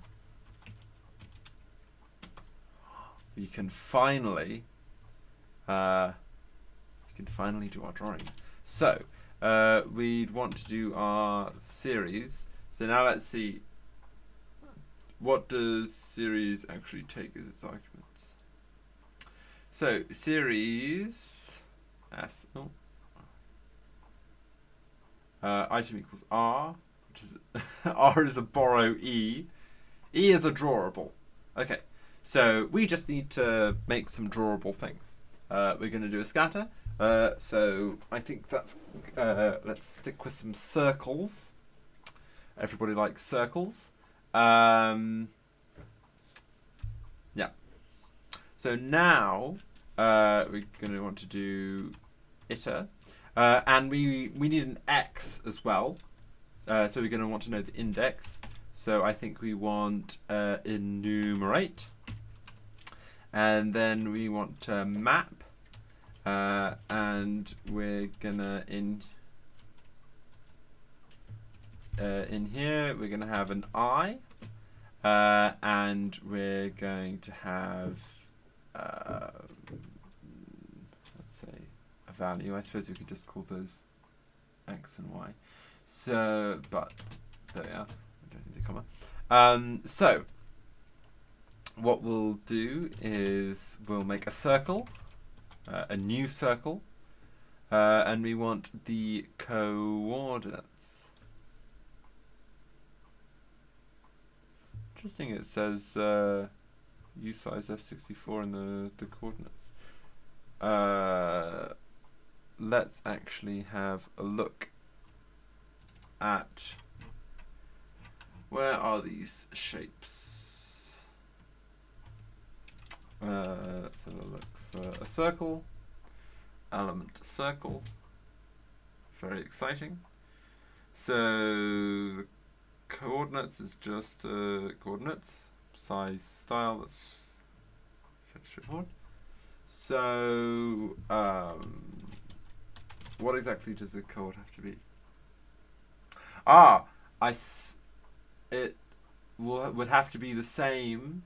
we can finally do our drawing. So we'd want to do our series. So now let's see, what does series actually take as its arguments? So series s item equals r, which is r is a borrow e is a drawable. Okay, so we just need to make some drawable things. We're going to do a scatter. So I think that's let's stick with some circles. Everybody likes circles. Yeah. So now we're going to want to do iter, and we need an x as well. So we're going to want to know the index. So I think we want enumerate, and then we want to map, and we're gonna in here we're gonna have an I, and we're going to have let's say a value. I suppose we could just call those x and y. So, but there we are. I don't need a comma. So what we'll do is we'll make a circle, a new circle, and we want the coordinates. Interesting, it says usize f64 in the coordinates. Let's actually have a look at where are these shapes. Let's have a look for a circle. element circle. Very exciting. So the coordinates is just coordinates, size, style. That's fairly straightforward. So what exactly does the code have to be? It would have to be the same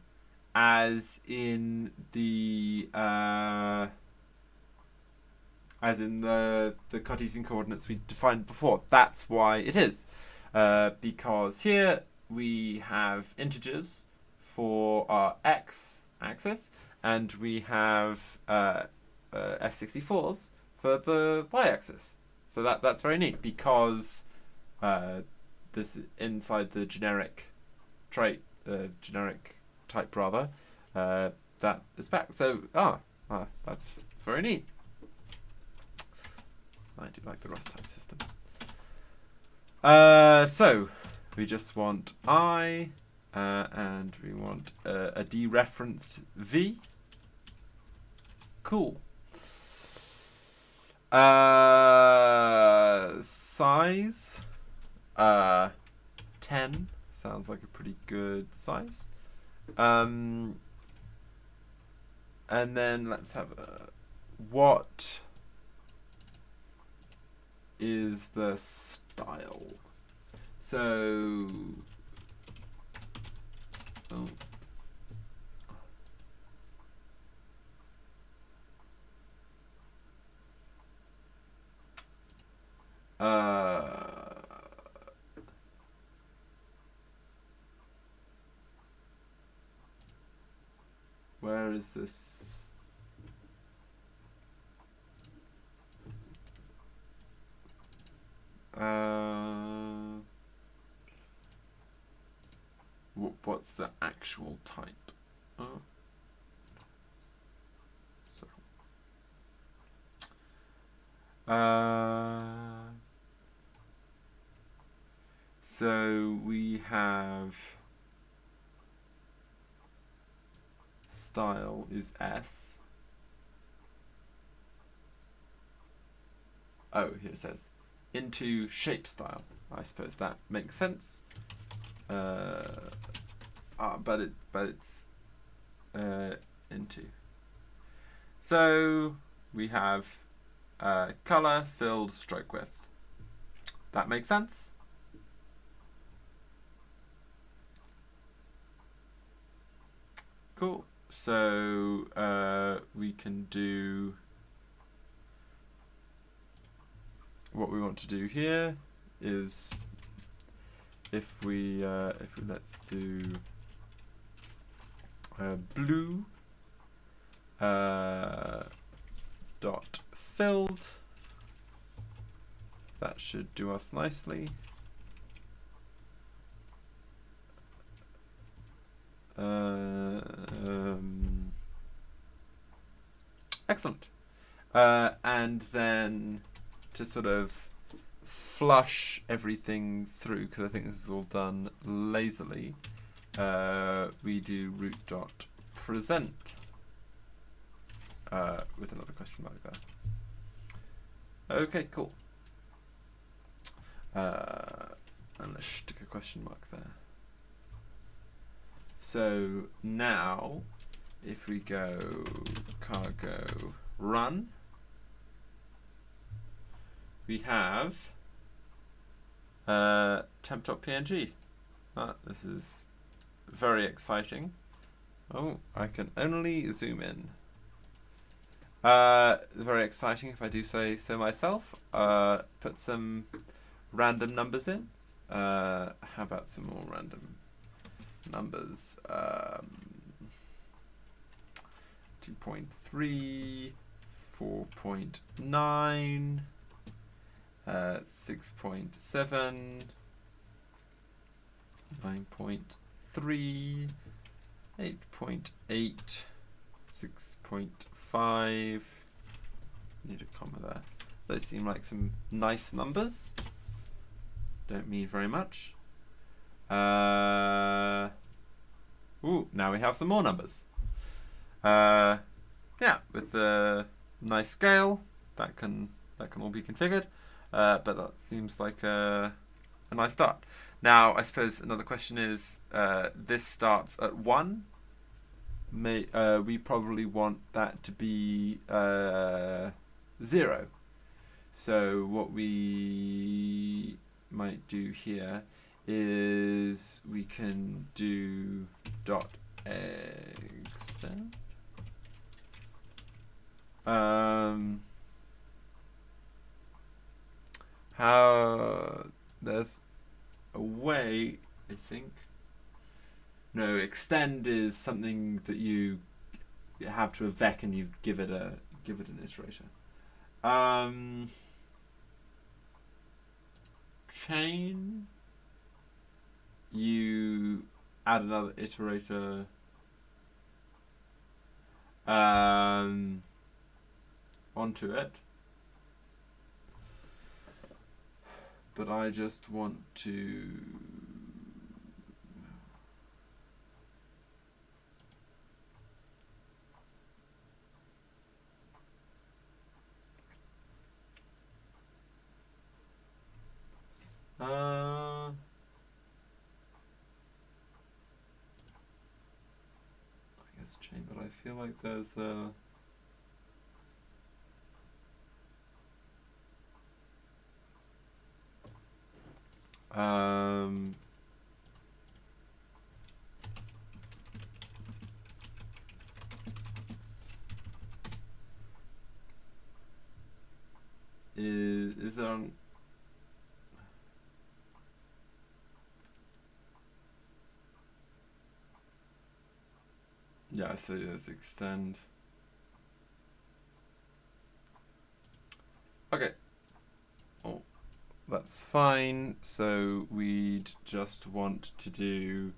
as in the Cartesian coordinates we defined before. That's why it is, because here we have integers for our x-axis, and we have S64s for the y-axis. So that's very neat, because this inside the generic type rather, that is back. So that's very neat. I do like the Rust type system. So we just want I, and we want a dereferenced V. Cool. Size 10 sounds like a pretty good size. And then let's have what is the style? So where is this? What's the actual type? So we have style is S. Oh, here it says into shape style. I suppose that makes sense. But it's into. So we have color, filled, stroke width. That makes sense. Cool. So we can do what we want to do here is if we let's do blue dot filled. That should do us nicely. Excellent. And then to sort of flush everything through, because I think this is all done lazily, we do root dot present with another question mark there. Okay, cool. And let's stick a question mark there. So now, if we go cargo run, we have temp.png. This is very exciting. Oh, I can only zoom in. Very exciting, if I do say so myself. Put some random numbers in. How about some more random numbers? 2.3, 4.9, 6.7, 9.3, 8.8, 6.5. Need a comma there. Those seem like some nice numbers. Don't mean very much. Ooh, now we have some more numbers. Yeah, with the nice scale. that can all be configured. But that seems like a nice start. Now, I suppose another question is, this starts at 1. We probably want that to be 0. So what we might do here is we can do dot extend. How there's a way, I think. No, extend is something that you have to a vec and you give it an iterator. Chain, you add another iterator. Onto it. But I just want to I guess chain, but I feel like there's a is there an yeah, so there's extend. Okay. Oh, that's fine. So we'd just want to do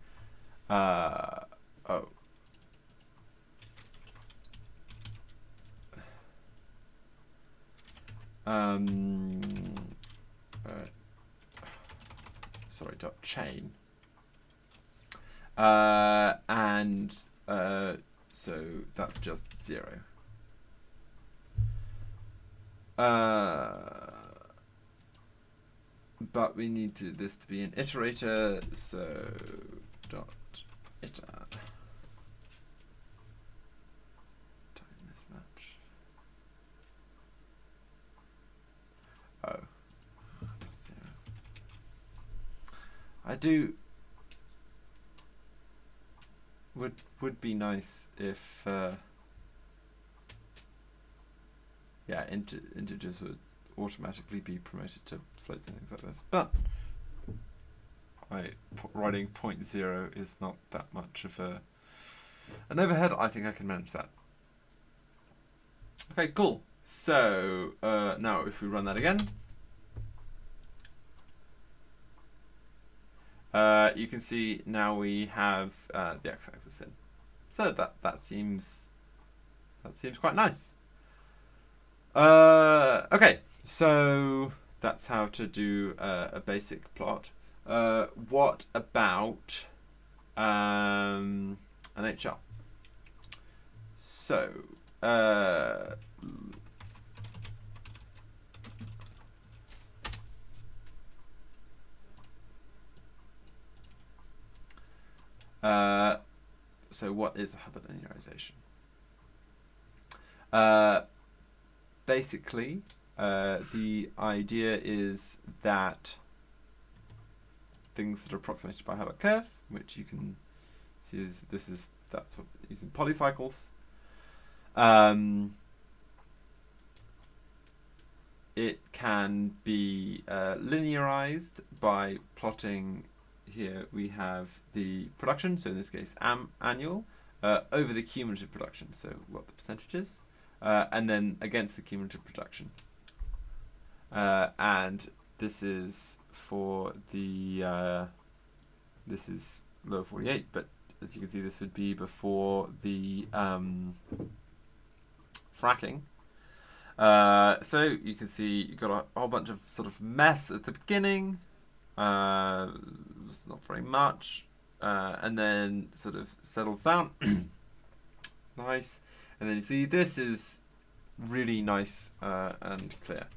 oh. Sorry, dot chain. And so that's just 0. But we need this to be an iterator, so dot iter. Time mismatch. Oh. 0. I do. Would be nice if yeah, integers would automatically be promoted to floats and things like this, but writing 0.0 is not that much of an overhead. I think I can manage that. Okay, cool. So now if we run that again, you can see now we have the x-axis in. So that seems quite nice. Okay, so that's how to do a basic plot. What about an HR? So so what is a Hubbard linearization? Basically, the idea is that things that are approximated by a Hubbard curve, which you can see that's what using polycycles. It can be linearized by plotting. Here we have the production, so in this case annual, over the cumulative production, so what the percentage is, and then against the cumulative production. And this is for the, this is lower 48, but as you can see this would be before the fracking. So you can see you've got a whole bunch of sort of mess at the beginning. It's not very much, and then sort of settles down. Nice. And then you see this is really nice and clear.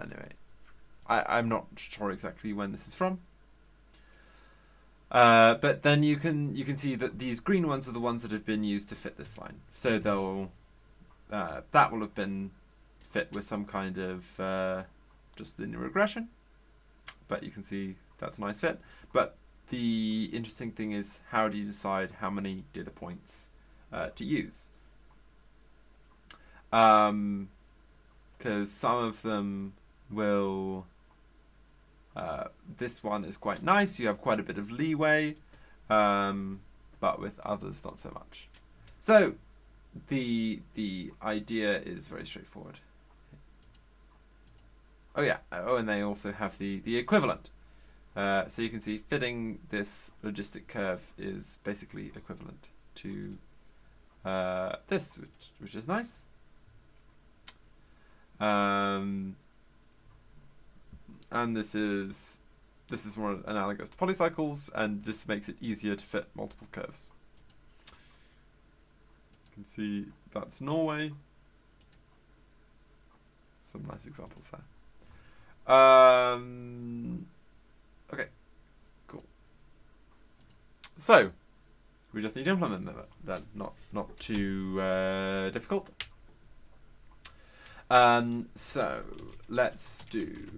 Anyway, I'm not sure exactly when this is from. But then you can see that these green ones are the ones that have been used to fit this line. So they'll that will have been fit with some kind of just linear regression. But you can see that's a nice fit. But the interesting thing is, how do you decide how many data points to use? Because some of them will... this one is quite nice, you have quite a bit of leeway, but with others not so much. So the idea is very straightforward. Oh yeah, oh, and they also have the equivalent. So you can see fitting this logistic curve is basically equivalent to this, which is nice. And this is more analogous to polycycles, and this makes it easier to fit multiple curves. You can see that's Norway. Some nice examples there. Okay, cool. So we just need to implement that. Not too difficult. So let's do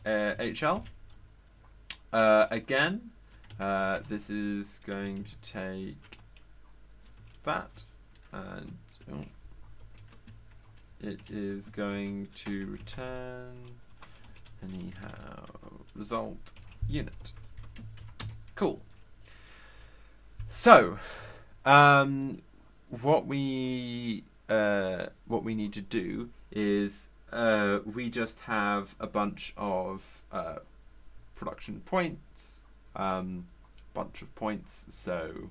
HL. Again, this is going to take that, and it is going to return anyhow result unit. Cool. So what we need to do is we just have a bunch of production points, bunch of points, so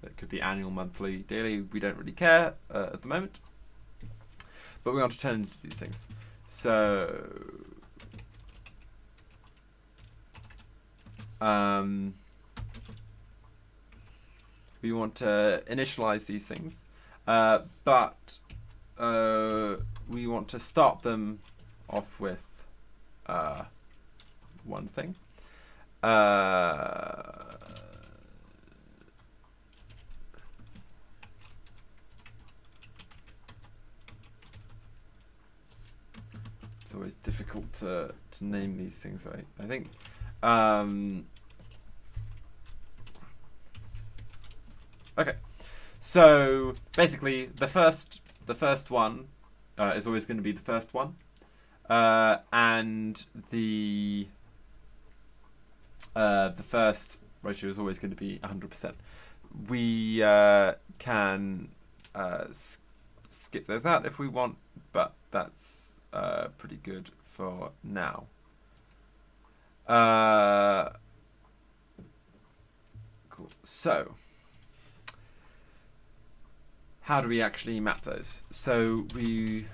it could be annual, monthly, daily, we don't really care at the moment, but we want to turn into these things. So we want to initialize these things, but we want to start them off with one thing. It's always difficult to name these things, I think. Okay, so basically the first one is always going to be the first one, and the first ratio is always going to be 100%. We can skip those out if we want, but that's pretty good for now. Cool. So how do we actually map those? So we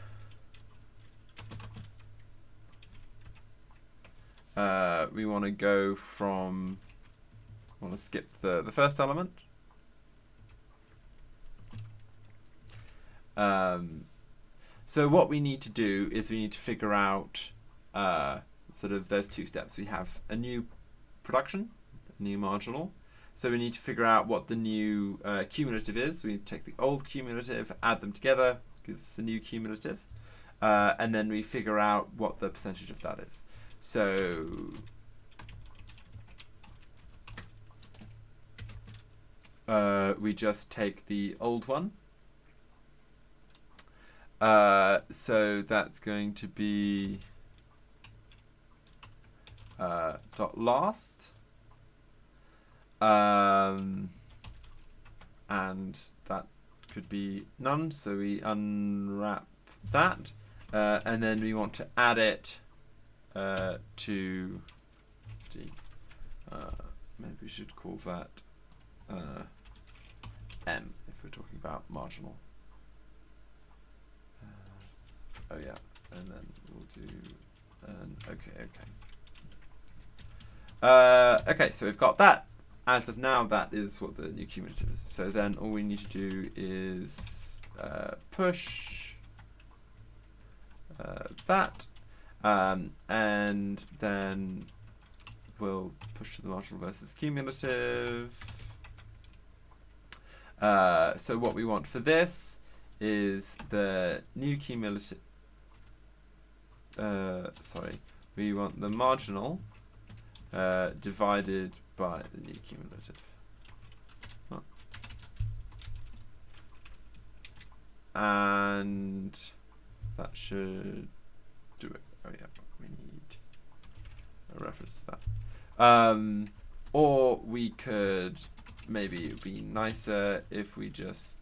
want to go from, want to skip the first element. So what we need to do is we need to figure out sort of, there's two steps. We have a new production, a new marginal. So we need to figure out what the new cumulative is. We need to take the old cumulative, add them together, because it's the new cumulative. And then we figure out what the percentage of that is. So we just take the old one. So that's going to be dot last. And that could be none, so we unwrap that, and then we want to add it to D. Maybe we should call that M if we're talking about marginal. Oh yeah, and then we'll do an okay, so we've got that. As of now, that is what the new cumulative is. So then all we need to do is push that, and then we'll push to the marginal versus cumulative. So what we want for this is the new cumulative. We want the marginal divided by the new cumulative. Oh. And that should do it. Oh yeah, we need a reference to that. Or we could, maybe it would be nicer if we just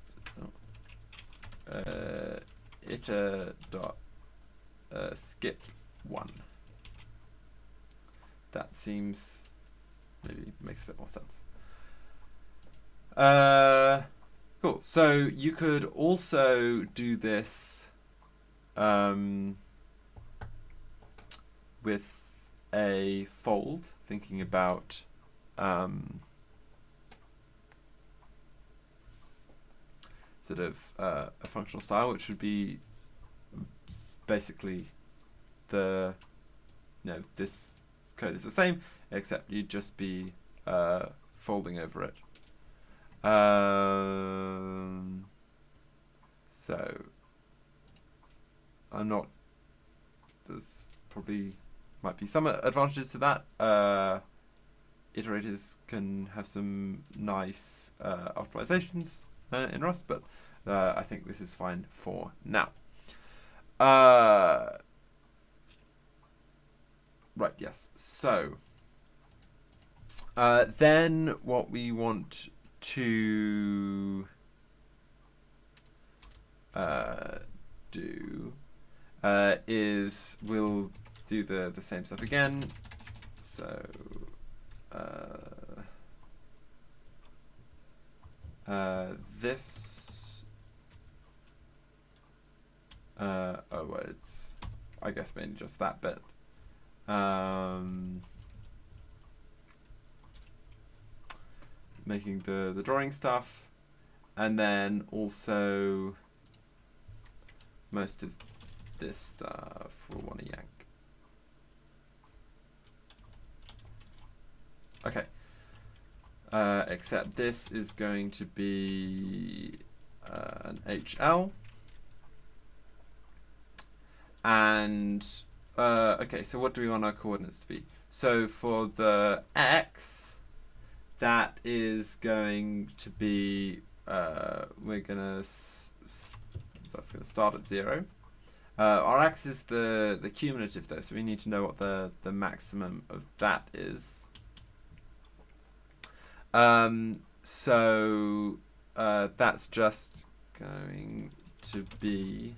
iter dot skip 1. That seems maybe makes a bit more sense. Cool. So you could also do this with a fold, thinking about sort of a functional style, which would be basically this code is the same, except you'd just be folding over it. So there's probably might be some advantages to that. Iterators can have some nice optimizations in Rust, but I think this is fine for now. Right, yes. So then what we want to do is we'll do the same stuff again. So this well, it's I guess mainly just that bit. Making the drawing stuff, and then also most of this stuff we'll want to yank. Okay. Except this is going to be an HL. And okay, so what do we want our coordinates to be? So for the x, that is going to be we're gonna that's gonna start at 0. Our x is the cumulative though, so we need to know what the maximum of that is. So that's just going to be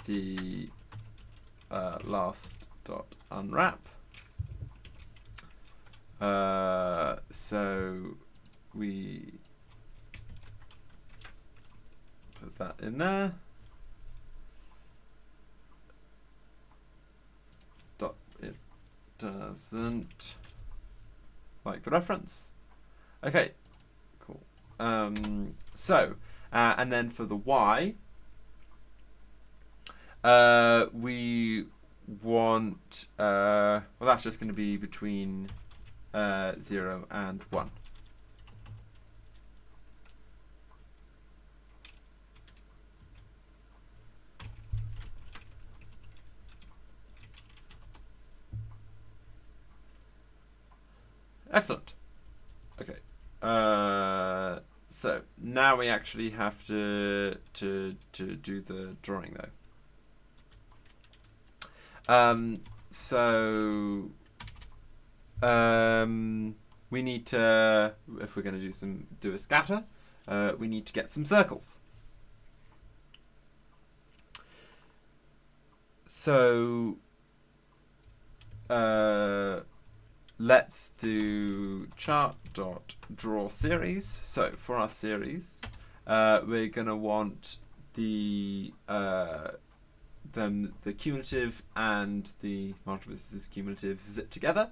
the last dot unwrap. So we put that in there. Dot, it doesn't like the reference. Okay, cool. So and then for the y, we want well, that's just going to be between 0 and 1. Excellent. Okay. So now we actually have to do the drawing though. So we need to, if we're going to do a scatter, we need to get some circles. So let's do chart.drawSeries. So for our series, we're going to want the cumulative and the marginal versus cumulative zip together.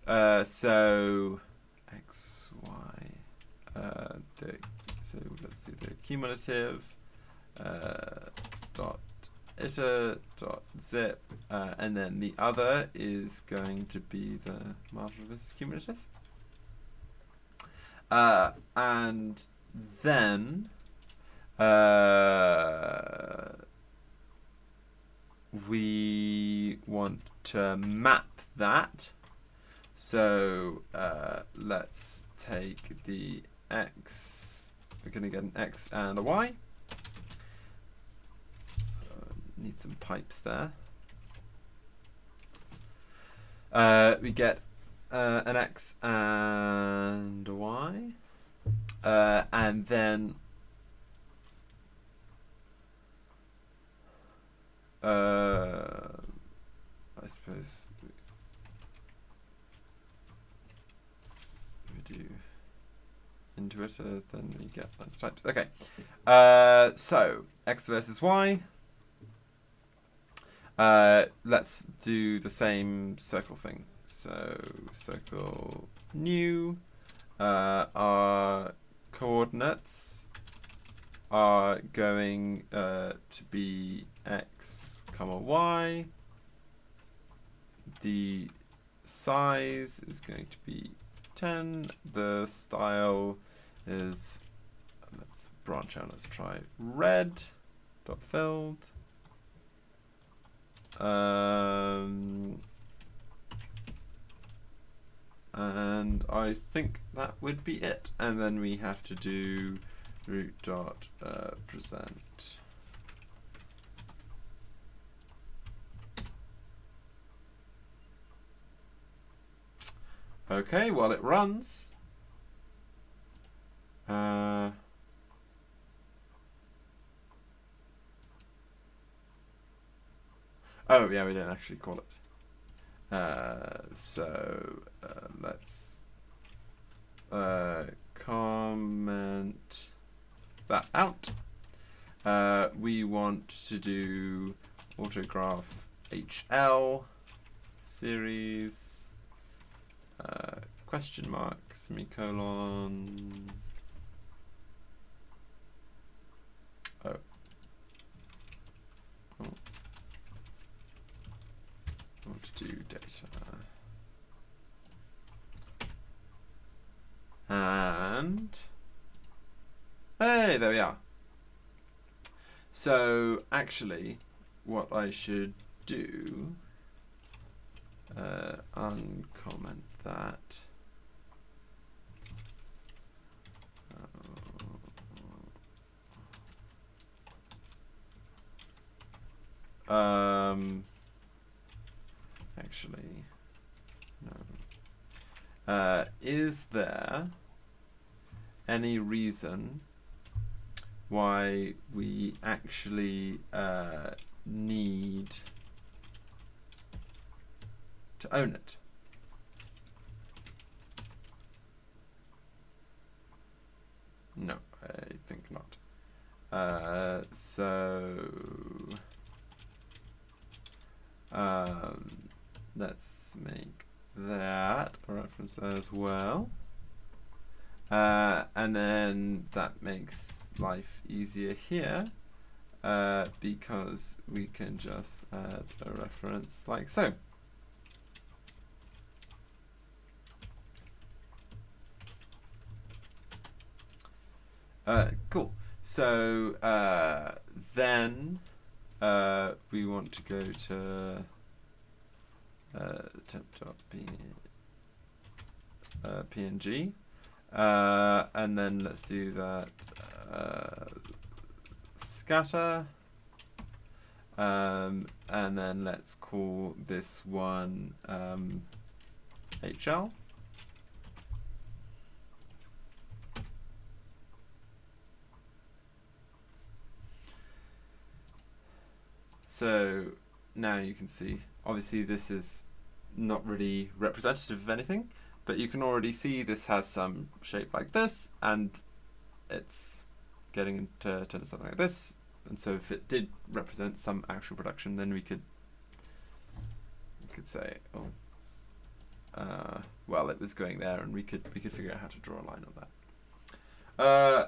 So x, y, so let's do the cumulative dot iter dot zip, and then the other is going to be the marginal versus cumulative. And then we want to map that. So let's take the x, we're going to get an x and a y. Need some pipes there. We get an x and a y. And then I suppose we do intuitor, then we get those types. Okay, so x versus y. Let's do the same circle thing. So circle new. Our coordinates are going to be x comma y. The size is going to be 10. The style is, let's branch out, let's try red dot filled. And I think that would be it. And then we have to do root dot present. Okay, while it runs. Oh yeah, we didn't actually call it. So let's comment that out. We want to do autoGraph HL series question mark semicolon. Oh. I want to do data. And hey, there we are. So actually, what I should do, uncomment that. Actually, no. Is there any reason why we actually need to own it? No, I think not. Let's make that a reference as well. And then that makes life easier here because we can just add a reference like so. Cool. So then we want to go to temp.png, and then let's do that scatter, and then let's call this one HL. So now you can see, obviously this is not really representative of anything, but you can already see this has some shape like this, and it's getting into something like this. And so if it did represent some actual production, then we could say, oh, well, it was going there, and we could figure out how to draw a line on that.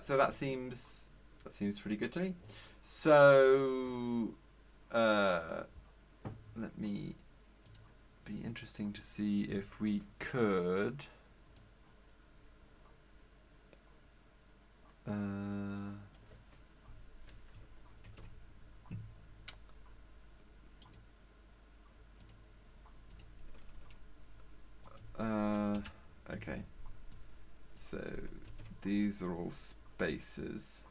So that seems pretty good to me. So let me be interesting to see if we could okay, so these are all spaces.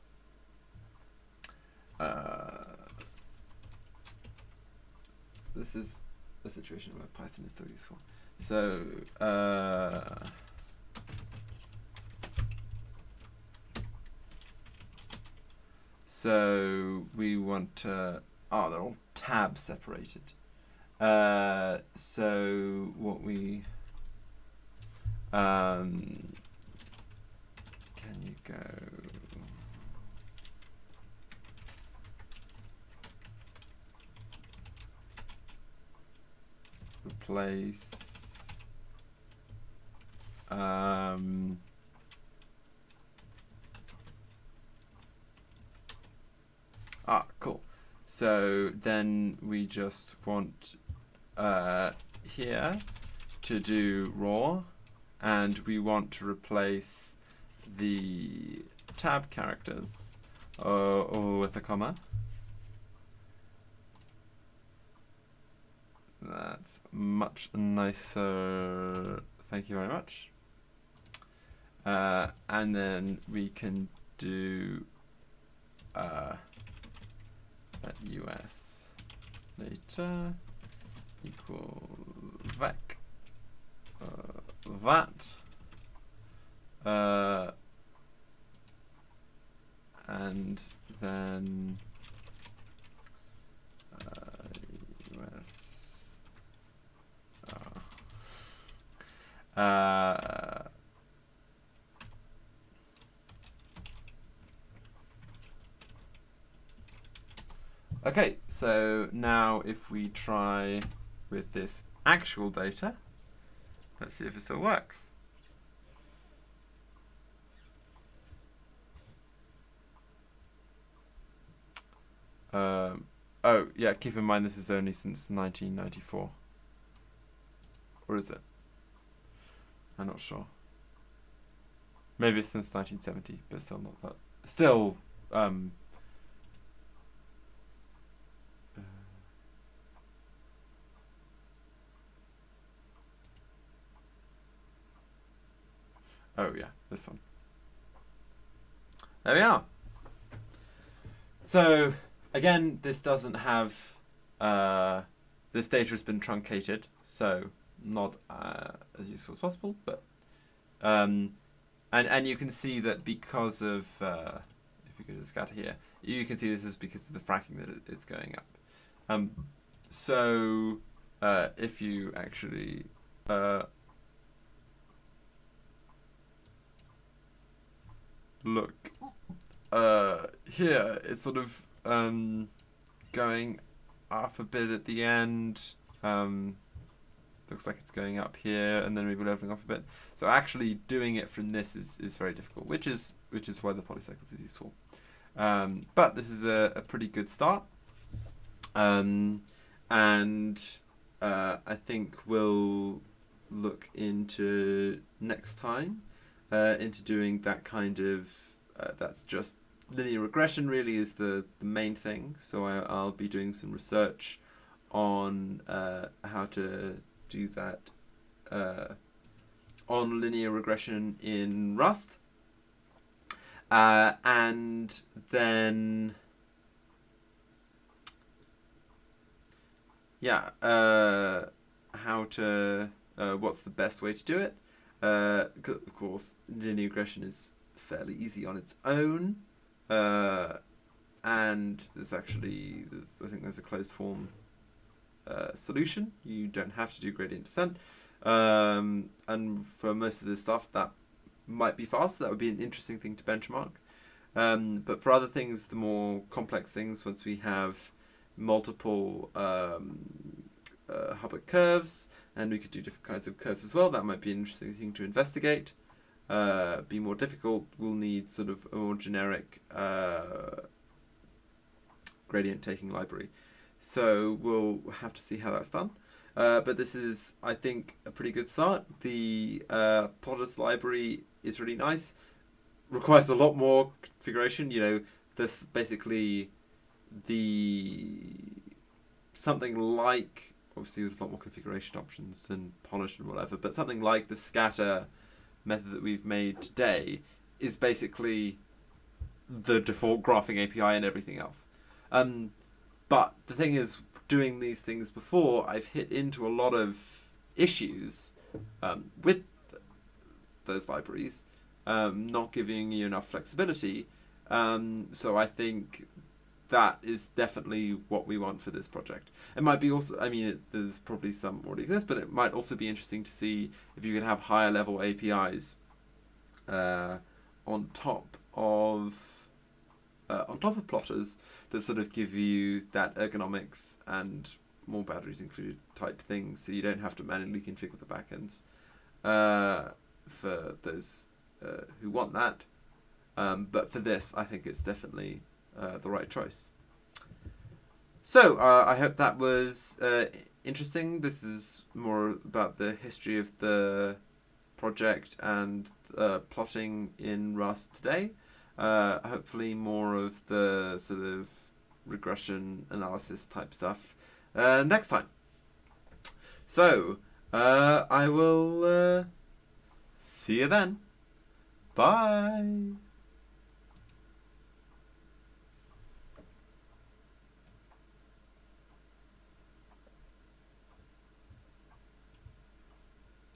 This is a situation where Python is still useful. So we want to, they're all tab separated. So what we can you go replace cool. So then we just want here to do raw, and we want to replace the tab characters or with a comma. That's much nicer. Thank you very much. And then we can do at US later equals vec that and then US okay, so now if we try with this actual data, let's see if it still works. Oh, yeah, keep in mind this is only since 1994. Or is it? I'm not sure. Maybe it's since 1970, but still not that. Still, oh yeah, this one. There we are. So again, this doesn't have this data has been truncated, so not as useful as possible, but and you can see that because of if you go to the scatter here, you can see this is because of the fracking that it's going up. So if you actually look here, it's sort of going up a bit at the end. Looks like it's going up here and then maybe leveling off a bit. So actually doing it from this is very difficult, which is why the polycycles is useful. But this is a pretty good start. And I think we'll look into next time into doing that kind of that's just linear regression really is the main thing. So I'll be doing some research on how to do that on linear regression in Rust, and then how to what's the best way to do it. Of course, linear regression is fairly easy on its own, and I think there's a closed form solution. You don't have to do gradient descent, and for most of this stuff that might be fast. That would be an interesting thing to benchmark. But for other things, the more complex things, once we have multiple Hubbard curves, and we could do different kinds of curves as well, that might be an interesting thing to investigate. Be more difficult, we'll need sort of a more generic gradient taking library. So we'll have to see how that's done. But this is, I think, a pretty good start. The plotters library is really nice. Requires a lot more configuration. You know, this basically something like, obviously with a lot more configuration options and polish and whatever, but something like the scatter method that we've made today is basically the default graphing API and everything else. But the thing is, doing these things before, I've hit into a lot of issues with those libraries, not giving you enough flexibility. So I think that is definitely what we want for this project. It might be also, I mean, there's probably some already exist, but it might also be interesting to see if you can have higher level APIs on top of plotters that sort of give you that ergonomics and more batteries included type things, so you don't have to manually configure the backends for those who want that. But for this, I think it's definitely the right choice. So I hope that was interesting. This is more about the history of the project and plotting in Rust today. Hopefully more of the sort of regression analysis type stuff next time. So I will see you then. Bye.